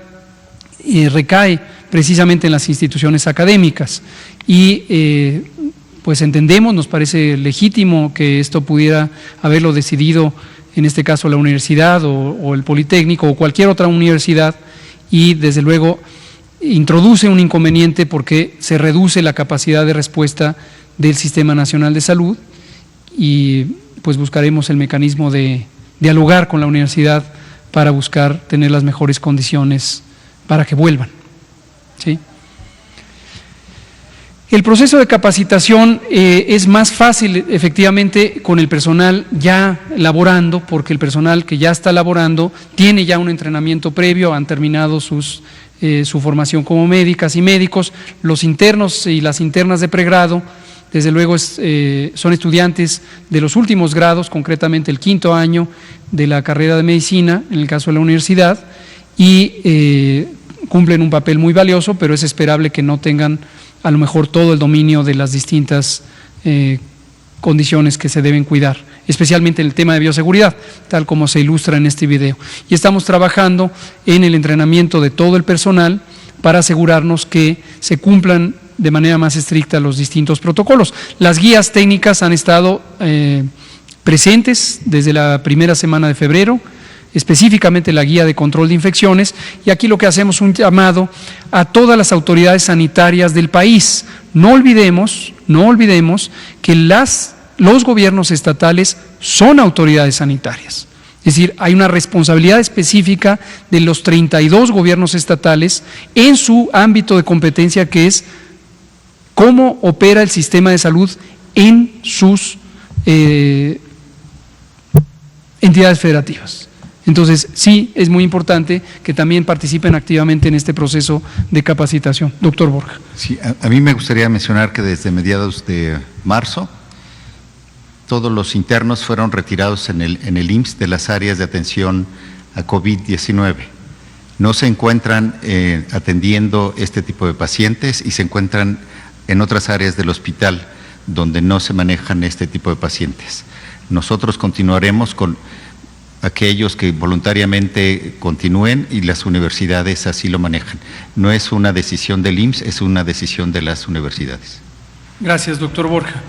recae precisamente en las instituciones académicas y pues entendemos, nos parece legítimo que esto pudiera haberlo decidido, en este caso la universidad o el Politécnico o cualquier otra universidad, y desde luego introduce un inconveniente porque se reduce la capacidad de respuesta del Sistema Nacional de Salud y pues buscaremos el mecanismo de dialogar con la universidad para buscar tener las mejores condiciones para que vuelvan, ¿sí? El proceso de capacitación es más fácil efectivamente con el personal ya laborando, porque el personal que ya está laborando tiene ya un entrenamiento previo, han terminado su formación como médicas y médicos. Los internos y las internas de pregrado, desde luego son estudiantes de los últimos grados, concretamente el 5º año de la carrera de medicina, en el caso de la universidad, y cumplen un papel muy valioso, pero es esperable que no tengan a lo mejor todo el dominio de las distintas condiciones que se deben cuidar, especialmente en el tema de bioseguridad, tal como se ilustra en este video. Y estamos trabajando en el entrenamiento de todo el personal para asegurarnos que se cumplan de manera más estricta los distintos protocolos. Las guías técnicas han estado presentes desde la primera semana de febrero, específicamente la guía de control de infecciones, y aquí lo que hacemos es un llamado a todas las autoridades sanitarias del país. No olvidemos que los gobiernos estatales son autoridades sanitarias. Es decir, hay una responsabilidad específica de los 32 gobiernos estatales en su ámbito de competencia, que es cómo opera el sistema de salud en sus entidades federativas. Entonces, sí, es muy importante que también participen activamente en este proceso de capacitación. Doctor Borja. Sí, a mí me gustaría mencionar que desde mediados de marzo, todos los internos fueron retirados en el IMSS de las áreas de atención a COVID-19. No se encuentran atendiendo este tipo de pacientes y se encuentran en otras áreas del hospital donde no se manejan este tipo de pacientes. Nosotros continuaremos con aquellos que voluntariamente continúen y las universidades así lo manejan. No es una decisión del IMSS, es una decisión de las universidades. Gracias, doctor Borja.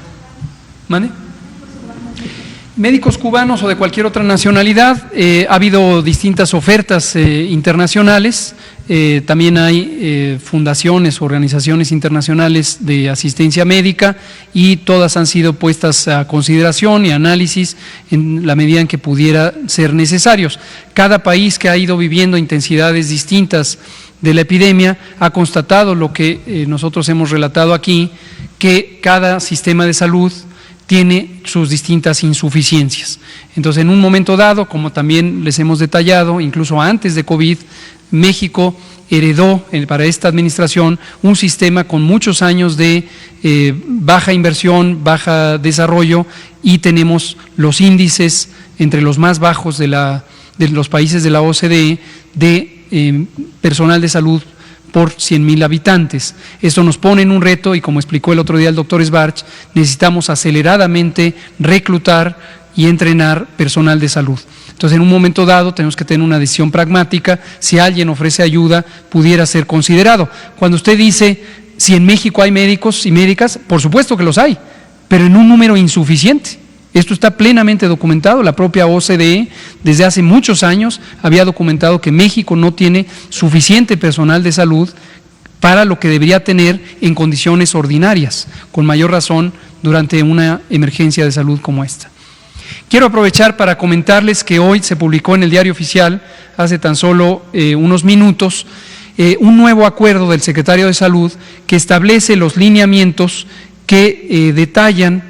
¿Mande? Médicos cubanos o de cualquier otra nacionalidad, ha habido distintas ofertas internacionales, también hay fundaciones, organizaciones internacionales de asistencia médica y todas han sido puestas a consideración y análisis en la medida en que pudiera ser necesarios. Cada país que ha ido viviendo intensidades distintas de la epidemia ha constatado lo que nosotros hemos relatado aquí, que cada sistema de salud tiene sus distintas insuficiencias. Entonces, en un momento dado, como también les hemos detallado, incluso antes de COVID, México heredó para esta administración un sistema con muchos años de baja inversión, baja desarrollo, y tenemos los índices entre los más bajos de los países de la OCDE de personal de salud por 100,000 habitantes. Esto nos pone en un reto y, como explicó el otro día el doctor Sbarch, necesitamos aceleradamente reclutar y entrenar personal de salud. Entonces, en un momento dado tenemos que tener una decisión pragmática. Si alguien ofrece ayuda, pudiera ser considerado. Cuando usted dice si en México hay médicos y médicas, por supuesto que los hay, pero en un número insuficiente. Esto está plenamente documentado. La propia OCDE desde hace muchos años había documentado que México no tiene suficiente personal de salud para lo que debería tener en condiciones ordinarias, con mayor razón durante una emergencia de salud como esta. Quiero aprovechar para comentarles que hoy se publicó en el Diario Oficial, hace tan solo unos minutos, un nuevo acuerdo del secretario de Salud que establece los lineamientos que detallan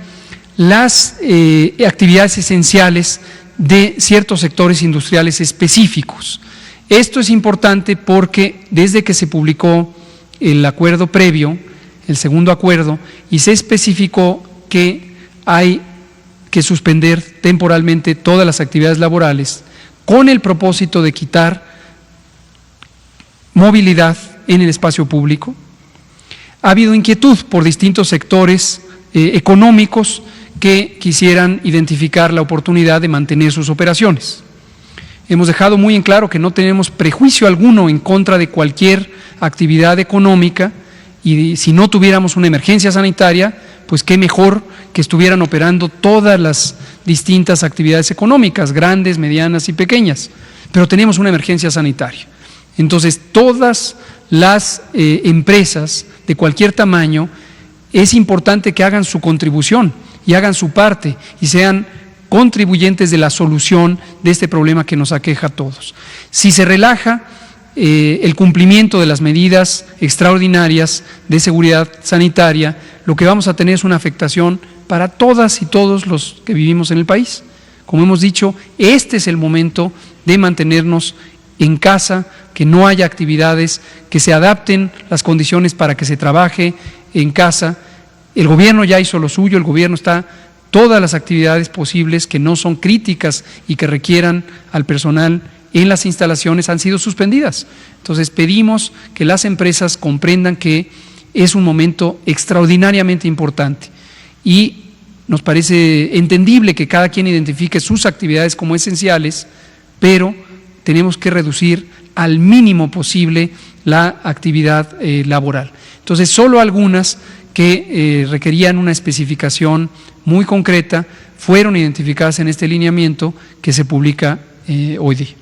las actividades esenciales de ciertos sectores industriales específicos. Esto es importante porque desde que se publicó el acuerdo previo, el segundo acuerdo, y se especificó que hay que suspender temporalmente todas las actividades laborales con el propósito de quitar movilidad en el espacio público, ha habido inquietud por distintos sectores económicos que quisieran identificar la oportunidad de mantener sus operaciones. Hemos dejado muy en claro que no tenemos prejuicio alguno en contra de cualquier actividad económica y si no tuviéramos una emergencia sanitaria, pues qué mejor que estuvieran operando todas las distintas actividades económicas, grandes, medianas y pequeñas, pero tenemos una emergencia sanitaria. Entonces, todas las empresas de cualquier tamaño es importante que hagan su contribución y hagan su parte y sean contribuyentes de la solución de este problema que nos aqueja a todos. Si se relaja el cumplimiento de las medidas extraordinarias de seguridad sanitaria, lo que vamos a tener es una afectación para todas y todos los que vivimos en el país. Como hemos dicho, este es el momento de mantenernos en casa, que no haya actividades, que se adapten las condiciones para que se trabaje en casa. El gobierno ya hizo lo suyo, el gobierno está todas las actividades posibles que no son críticas y que requieran al personal en las instalaciones han sido suspendidas. Entonces pedimos que las empresas comprendan que es un momento extraordinariamente importante y nos parece entendible que cada quien identifique sus actividades como esenciales, pero tenemos que reducir al mínimo posible la actividad laboral. Entonces, solo algunas que requerían una especificación muy concreta fueron identificadas en este lineamiento que se publica hoy día.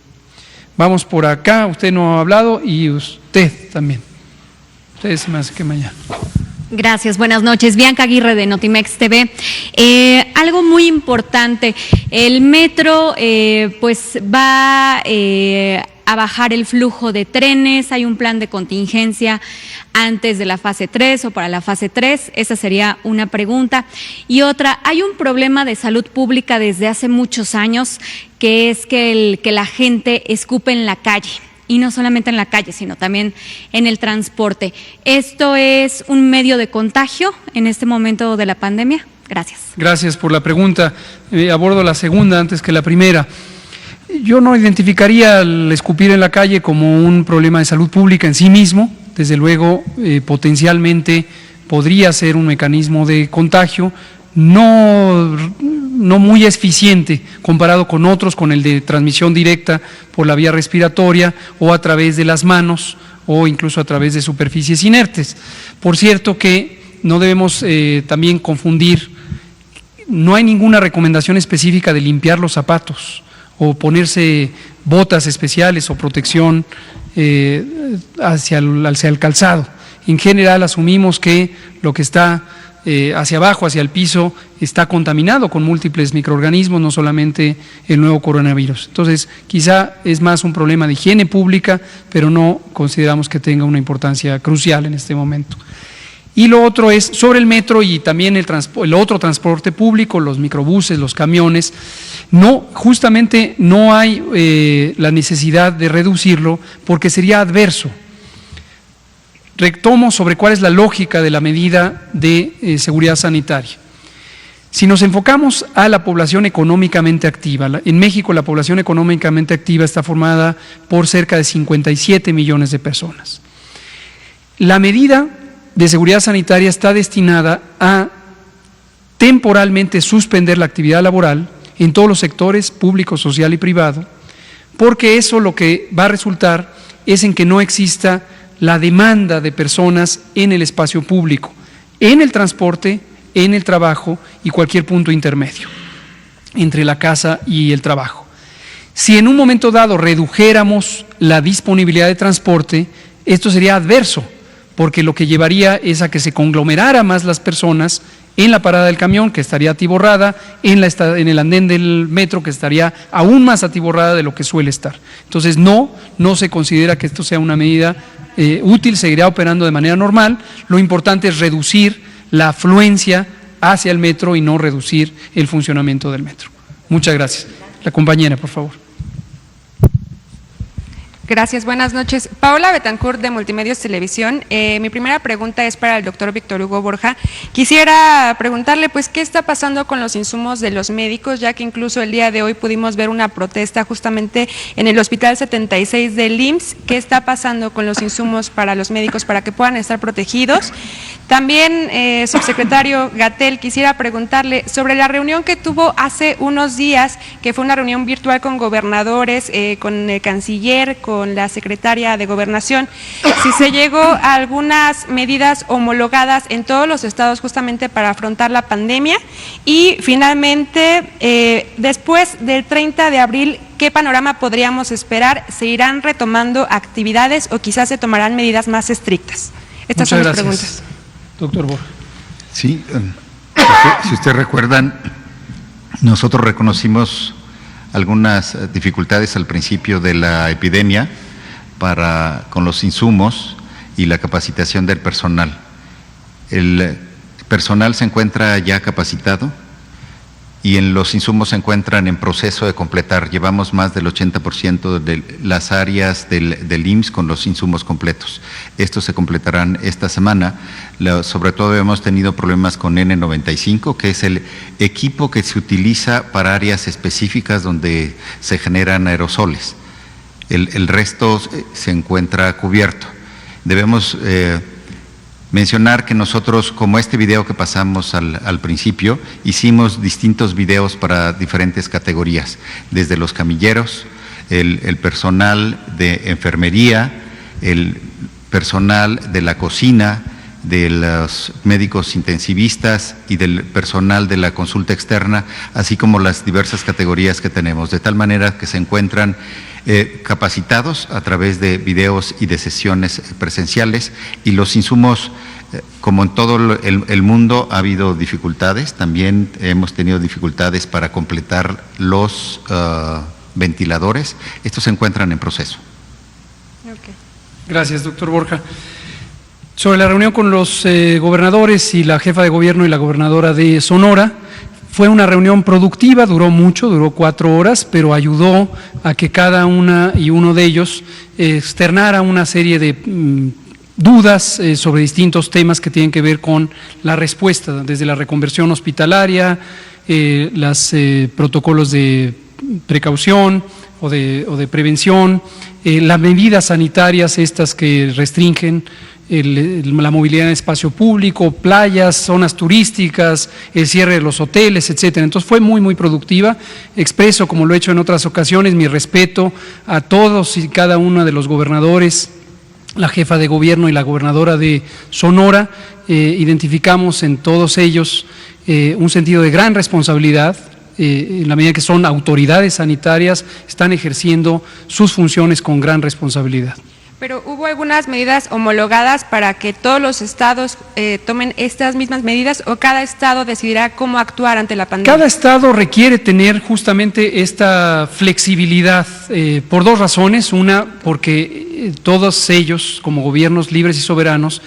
Vamos por acá, usted no ha hablado y usted también. Ustedes más que mañana. Gracias, buenas noches. Bianca Aguirre de Notimex TV. Algo muy importante, el metro pues va a bajar el flujo de trenes, hay un plan de contingencia antes de la fase 3 o para la fase 3, esa sería una pregunta. Y otra, hay un problema de salud pública desde hace muchos años, que es que la gente escupe en la calle. Y no solamente en la calle, sino también en el transporte. ¿Esto es un medio de contagio en este momento de la pandemia? Gracias. Gracias por la pregunta. Abordo la segunda antes que la primera. Yo no identificaría el escupir en la calle como un problema de salud pública en sí mismo. Desde luego, potencialmente podría ser un mecanismo de contagio, no muy eficiente comparado con otros, con el de transmisión directa por la vía respiratoria o a través de las manos o incluso a través de superficies inertes. Por cierto que no debemos también confundir, no hay ninguna recomendación específica de limpiar los zapatos o ponerse botas especiales o protección hacia el calzado. En general asumimos que lo que está hacia abajo, hacia el piso, está contaminado con múltiples microorganismos, no solamente el nuevo coronavirus. Entonces, quizá es más un problema de higiene pública, pero no consideramos que tenga una importancia crucial en este momento. Y lo otro es sobre el metro y también el otro transporte público, los microbuses, los camiones. Justamente no hay la necesidad de reducirlo porque sería adverso. Retomo sobre cuál es la lógica de la medida de seguridad sanitaria. Si nos enfocamos a la población económicamente activa, en México la población económicamente activa está formada por cerca de 57 millones de personas. La medida de seguridad sanitaria está destinada a temporalmente suspender la actividad laboral en todos los sectores, público, social y privado, porque eso lo que va a resultar es en que no exista la demanda de personas en el espacio público, en el transporte, en el trabajo y cualquier punto intermedio entre la casa y el trabajo. Si en un momento dado redujéramos la disponibilidad de transporte, esto sería adverso, porque lo que llevaría es a que se conglomerara más las personas en la parada del camión, que estaría atiborrada, en el andén del metro, que estaría aún más atiborrada de lo que suele estar. Entonces no se considera que esto sea una medida útil, seguirá operando de manera normal. Lo importante es reducir la afluencia hacia el metro y no reducir el funcionamiento del metro. Muchas gracias. La compañera, por favor. Gracias, buenas noches. Paola Betancourt de Multimedios Televisión. Mi primera pregunta es para el doctor Víctor Hugo Borja. Quisiera preguntarle, pues, ¿qué está pasando con los insumos de los médicos? Ya que incluso el día de hoy pudimos ver una protesta justamente en el Hospital 76 del IMSS. ¿Qué está pasando con los insumos para los médicos para que puedan estar protegidos? También, subsecretario Gatell, quisiera preguntarle sobre la reunión que tuvo hace unos días, que fue una reunión virtual con gobernadores, con el canciller, con la secretaria de Gobernación, si se llegó a algunas medidas homologadas en todos los estados justamente para afrontar la pandemia, y finalmente, después del 30 de abril, ¿qué panorama podríamos esperar? ¿Se irán retomando actividades o quizás se tomarán medidas más estrictas? Estas son las preguntas. Doctor Borja. Sí, si ustedes recuerdan, nosotros reconocimos algunas dificultades al principio de la epidemia con los insumos y la capacitación del personal. El personal se encuentra ya capacitado y en los insumos se encuentran en proceso de completar. Llevamos más del 80% de las áreas del IMSS con los insumos completos. Estos se completarán esta semana. Sobre todo hemos tenido problemas con N95, que es el equipo que se utiliza para áreas específicas donde se generan aerosoles. El resto se encuentra cubierto. Debemos mencionar que nosotros, como este video que pasamos al principio, hicimos distintos videos para diferentes categorías, desde los camilleros, el personal de enfermería, el personal de la cocina, de los médicos intensivistas y del personal de la consulta externa, así como las diversas categorías que tenemos, de tal manera que se encuentran capacitados a través de videos y de sesiones presenciales, y los insumos, como en todo el mundo ha habido dificultades, también hemos tenido dificultades para completar los ventiladores. Estos se encuentran en proceso. Okay. Gracias, doctor Borja. Sobre la reunión con los gobernadores y la jefa de gobierno y la gobernadora de Sonora, fue una reunión productiva, duró mucho, duró 4 horas, pero ayudó a que cada una y uno de ellos externara una serie de dudas sobre distintos temas que tienen que ver con la respuesta, desde la reconversión hospitalaria, los protocolos de precaución o de prevención, las medidas sanitarias estas que restringen la movilidad en espacio público, playas, zonas turísticas, el cierre de los hoteles, etcétera. Entonces fue muy, muy productiva. Expreso, como lo he hecho en otras ocasiones, mi respeto a todos y cada uno de los gobernadores, la jefa de gobierno y la gobernadora de Sonora. Identificamos en todos ellos un sentido de gran responsabilidad. En la medida que son autoridades sanitarias, están ejerciendo sus funciones con gran responsabilidad. Pero hubo algunas medidas homologadas para que todos los estados tomen estas mismas medidas, o cada estado decidirá cómo actuar ante la pandemia. Cada estado requiere tener justamente esta flexibilidad por 2 razones. Una, porque todos ellos, como gobiernos libres y soberanos,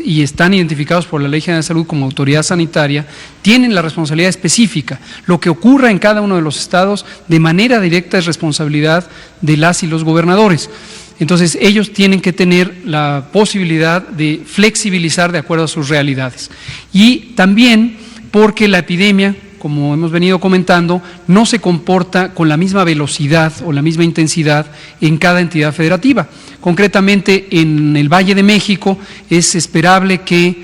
y están identificados por la Ley General de Salud como autoridad sanitaria, tienen la responsabilidad específica. Lo que ocurra en cada uno de los estados de manera directa es responsabilidad de las y los gobernadores. Entonces ellos tienen que tener la posibilidad de flexibilizar de acuerdo a sus realidades. Y también porque la epidemia, como hemos venido comentando, no se comporta con la misma velocidad o la misma intensidad en cada entidad federativa. Concretamente, en el Valle de México es esperable que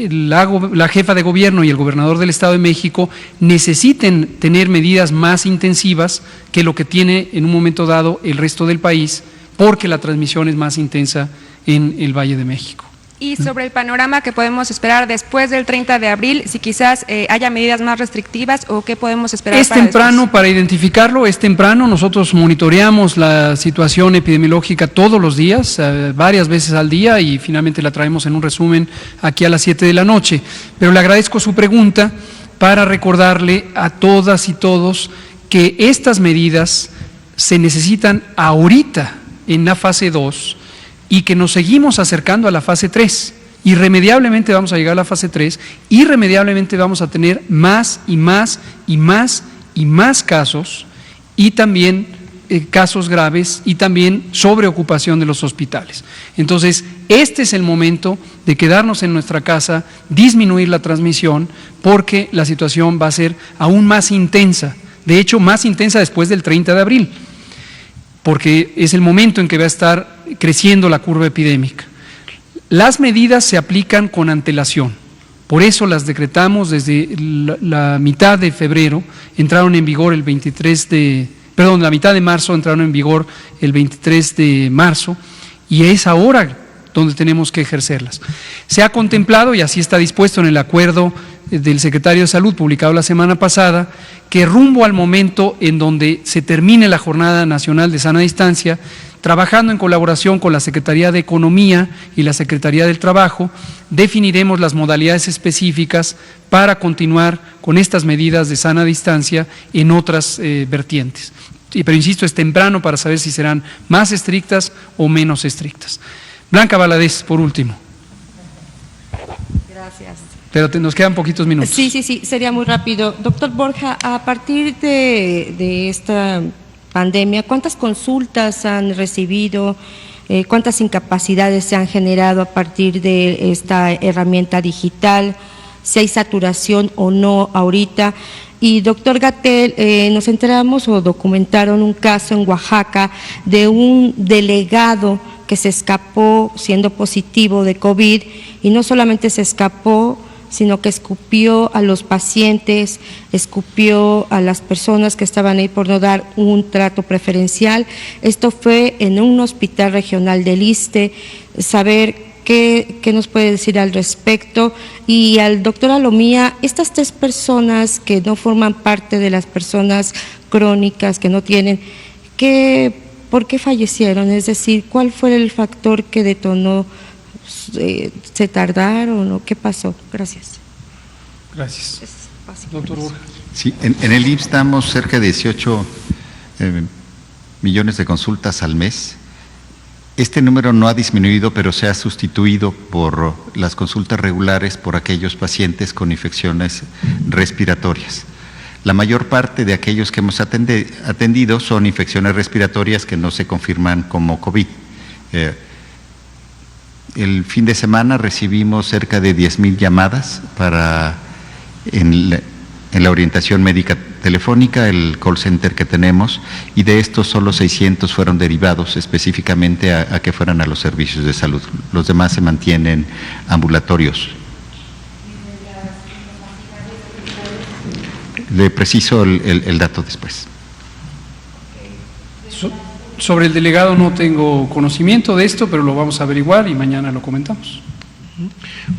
la jefa de gobierno y el gobernador del Estado de México necesiten tener medidas más intensivas que lo que tiene en un momento dado el resto del país, porque la transmisión es más intensa en el Valle de México. Y sobre el panorama que podemos esperar después del 30 de abril, si quizás haya medidas más restrictivas, o qué podemos esperar. Es temprano para identificarlo, es temprano. Nosotros monitoreamos la situación epidemiológica todos los días, varias veces al día, y finalmente la traemos en un resumen aquí a las 7 de la noche. Pero le agradezco su pregunta para recordarle a todas y todos que estas medidas se necesitan ahorita en la fase 2 y que nos seguimos acercando a la fase 3. Irremediablemente vamos a llegar a la fase 3, irremediablemente vamos a tener más y más y más y más casos, y también casos graves, y también sobreocupación de los hospitales. Entonces, este es el momento de quedarnos en nuestra casa, disminuir la transmisión, porque la situación va a ser aún más intensa, de hecho más intensa después del 30 de abril. Porque es el momento en que va a estar creciendo la curva epidémica. Las medidas se aplican con antelación, por eso las decretamos desde la mitad de febrero, entraron en vigor la mitad de marzo entraron en vigor el 23 de marzo, y es ahora donde tenemos que ejercerlas. Se ha contemplado, y así está dispuesto en el acuerdo del secretario de Salud publicado la semana pasada, que rumbo al momento en donde se termine la Jornada Nacional de Sana Distancia, trabajando en colaboración con la Secretaría de Economía y la Secretaría del Trabajo, definiremos las modalidades específicas para continuar con estas medidas de sana distancia en otras vertientes. Pero insisto, es temprano para saber si serán más estrictas o menos estrictas. Blanca Valadez, por último. Gracias. Pero nos quedan poquitos minutos. Sí, sería muy rápido. Doctor Borja, a partir de esta pandemia, ¿cuántas consultas han recibido? ¿Cuántas incapacidades se han generado a partir de esta herramienta digital? ¿Si hay saturación o no ahorita? Y doctor Gatell, nos enteramos o documentaron un caso en Oaxaca de un delegado que se escapó siendo positivo de COVID, y no solamente se escapó, sino que escupió a los pacientes, escupió a las personas que estaban ahí por no dar un trato preferencial. Esto fue en un hospital regional del ISSSTE. Saber qué nos puede decir al respecto. Y al doctor Alomía, estas 3 personas que no forman parte de las personas crónicas, que no tienen, ¿por qué fallecieron? Es decir, ¿cuál fue el factor que detonó? ¿Se tardaron o qué pasó? Gracias. Gracias. Doctor Borja. Sí, en el IMSS damos cerca de 18 millones de consultas al mes. Este número no ha disminuido, pero se ha sustituido por las consultas regulares por aquellos pacientes con infecciones respiratorias. La mayor parte de aquellos que hemos atendido son infecciones respiratorias que no se confirman como COVID. El fin de semana recibimos cerca de 10,000 llamadas en la orientación médica telefónica, el call center que tenemos, y de estos solo 600 fueron derivados específicamente a que fueran a los servicios de salud. Los demás se mantienen ambulatorios. Le preciso el dato después. Sobre el delegado no tengo conocimiento de esto, pero lo vamos a averiguar y mañana lo comentamos.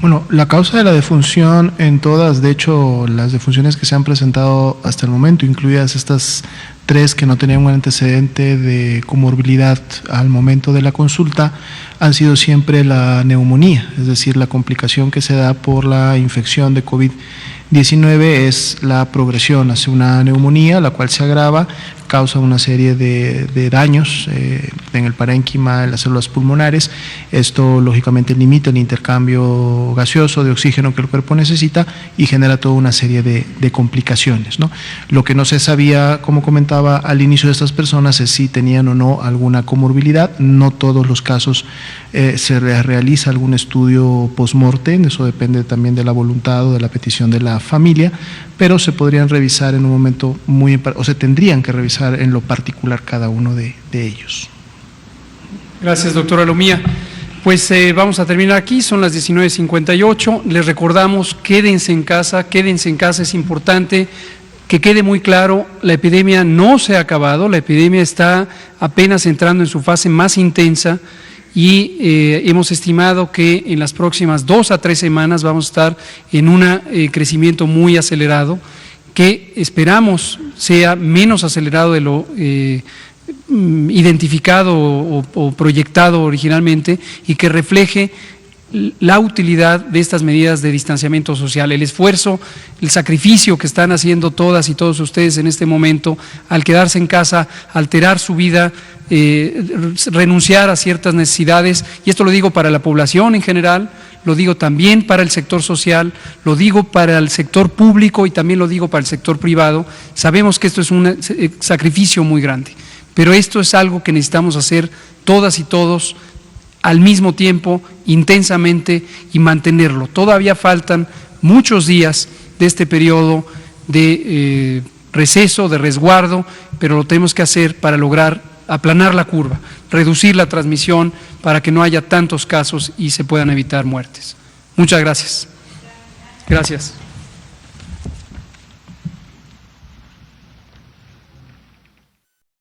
Bueno, la causa de la defunción en todas, de hecho, las defunciones que se han presentado hasta el momento, incluidas estas 3 que no tenían un antecedente de comorbilidad al momento de la consulta, han sido siempre la neumonía, es decir, la complicación que se da por la infección de COVID-19 es la progresión hacia una neumonía, la cual se agrava, causa una serie de daños en el parénquima, en las células pulmonares. Esto lógicamente limita el intercambio gaseoso de oxígeno que el cuerpo necesita y genera toda una serie de complicaciones, ¿no? Lo que no se sabía, como comentaba al inicio de estas personas, es si tenían o no alguna comorbilidad. No todos los casos se realiza algún estudio post-mortem, eso depende también de la voluntad o de la petición de la familia, pero se podrían revisar en un momento o se tendrían que revisar en lo particular cada uno de ellos. Gracias, doctora Alomía. Pues vamos a terminar aquí, son las 19:58. Les recordamos, quédense en casa, es importante que quede muy claro, la epidemia no se ha acabado, la epidemia está apenas entrando en su fase más intensa y hemos estimado que en las próximas 2 a 3 semanas vamos a estar en un crecimiento muy acelerado, que esperamos sea menos acelerado de lo identificado o proyectado originalmente, y que refleje la utilidad de estas medidas de distanciamiento social, el esfuerzo, el sacrificio que están haciendo todas y todos ustedes en este momento al quedarse en casa, alterar su vida, renunciar a ciertas necesidades, y esto lo digo para la población en general, lo digo también para el sector social, lo digo para el sector público y también lo digo para el sector privado. Sabemos que esto es un sacrificio muy grande, pero esto es algo que necesitamos hacer todas y todos al mismo tiempo, intensamente, y mantenerlo. Todavía faltan muchos días de este periodo de receso, de resguardo, pero lo tenemos que hacer para lograr aplanar la curva, reducir la transmisión para que no haya tantos casos y se puedan evitar muertes. Muchas gracias. Gracias.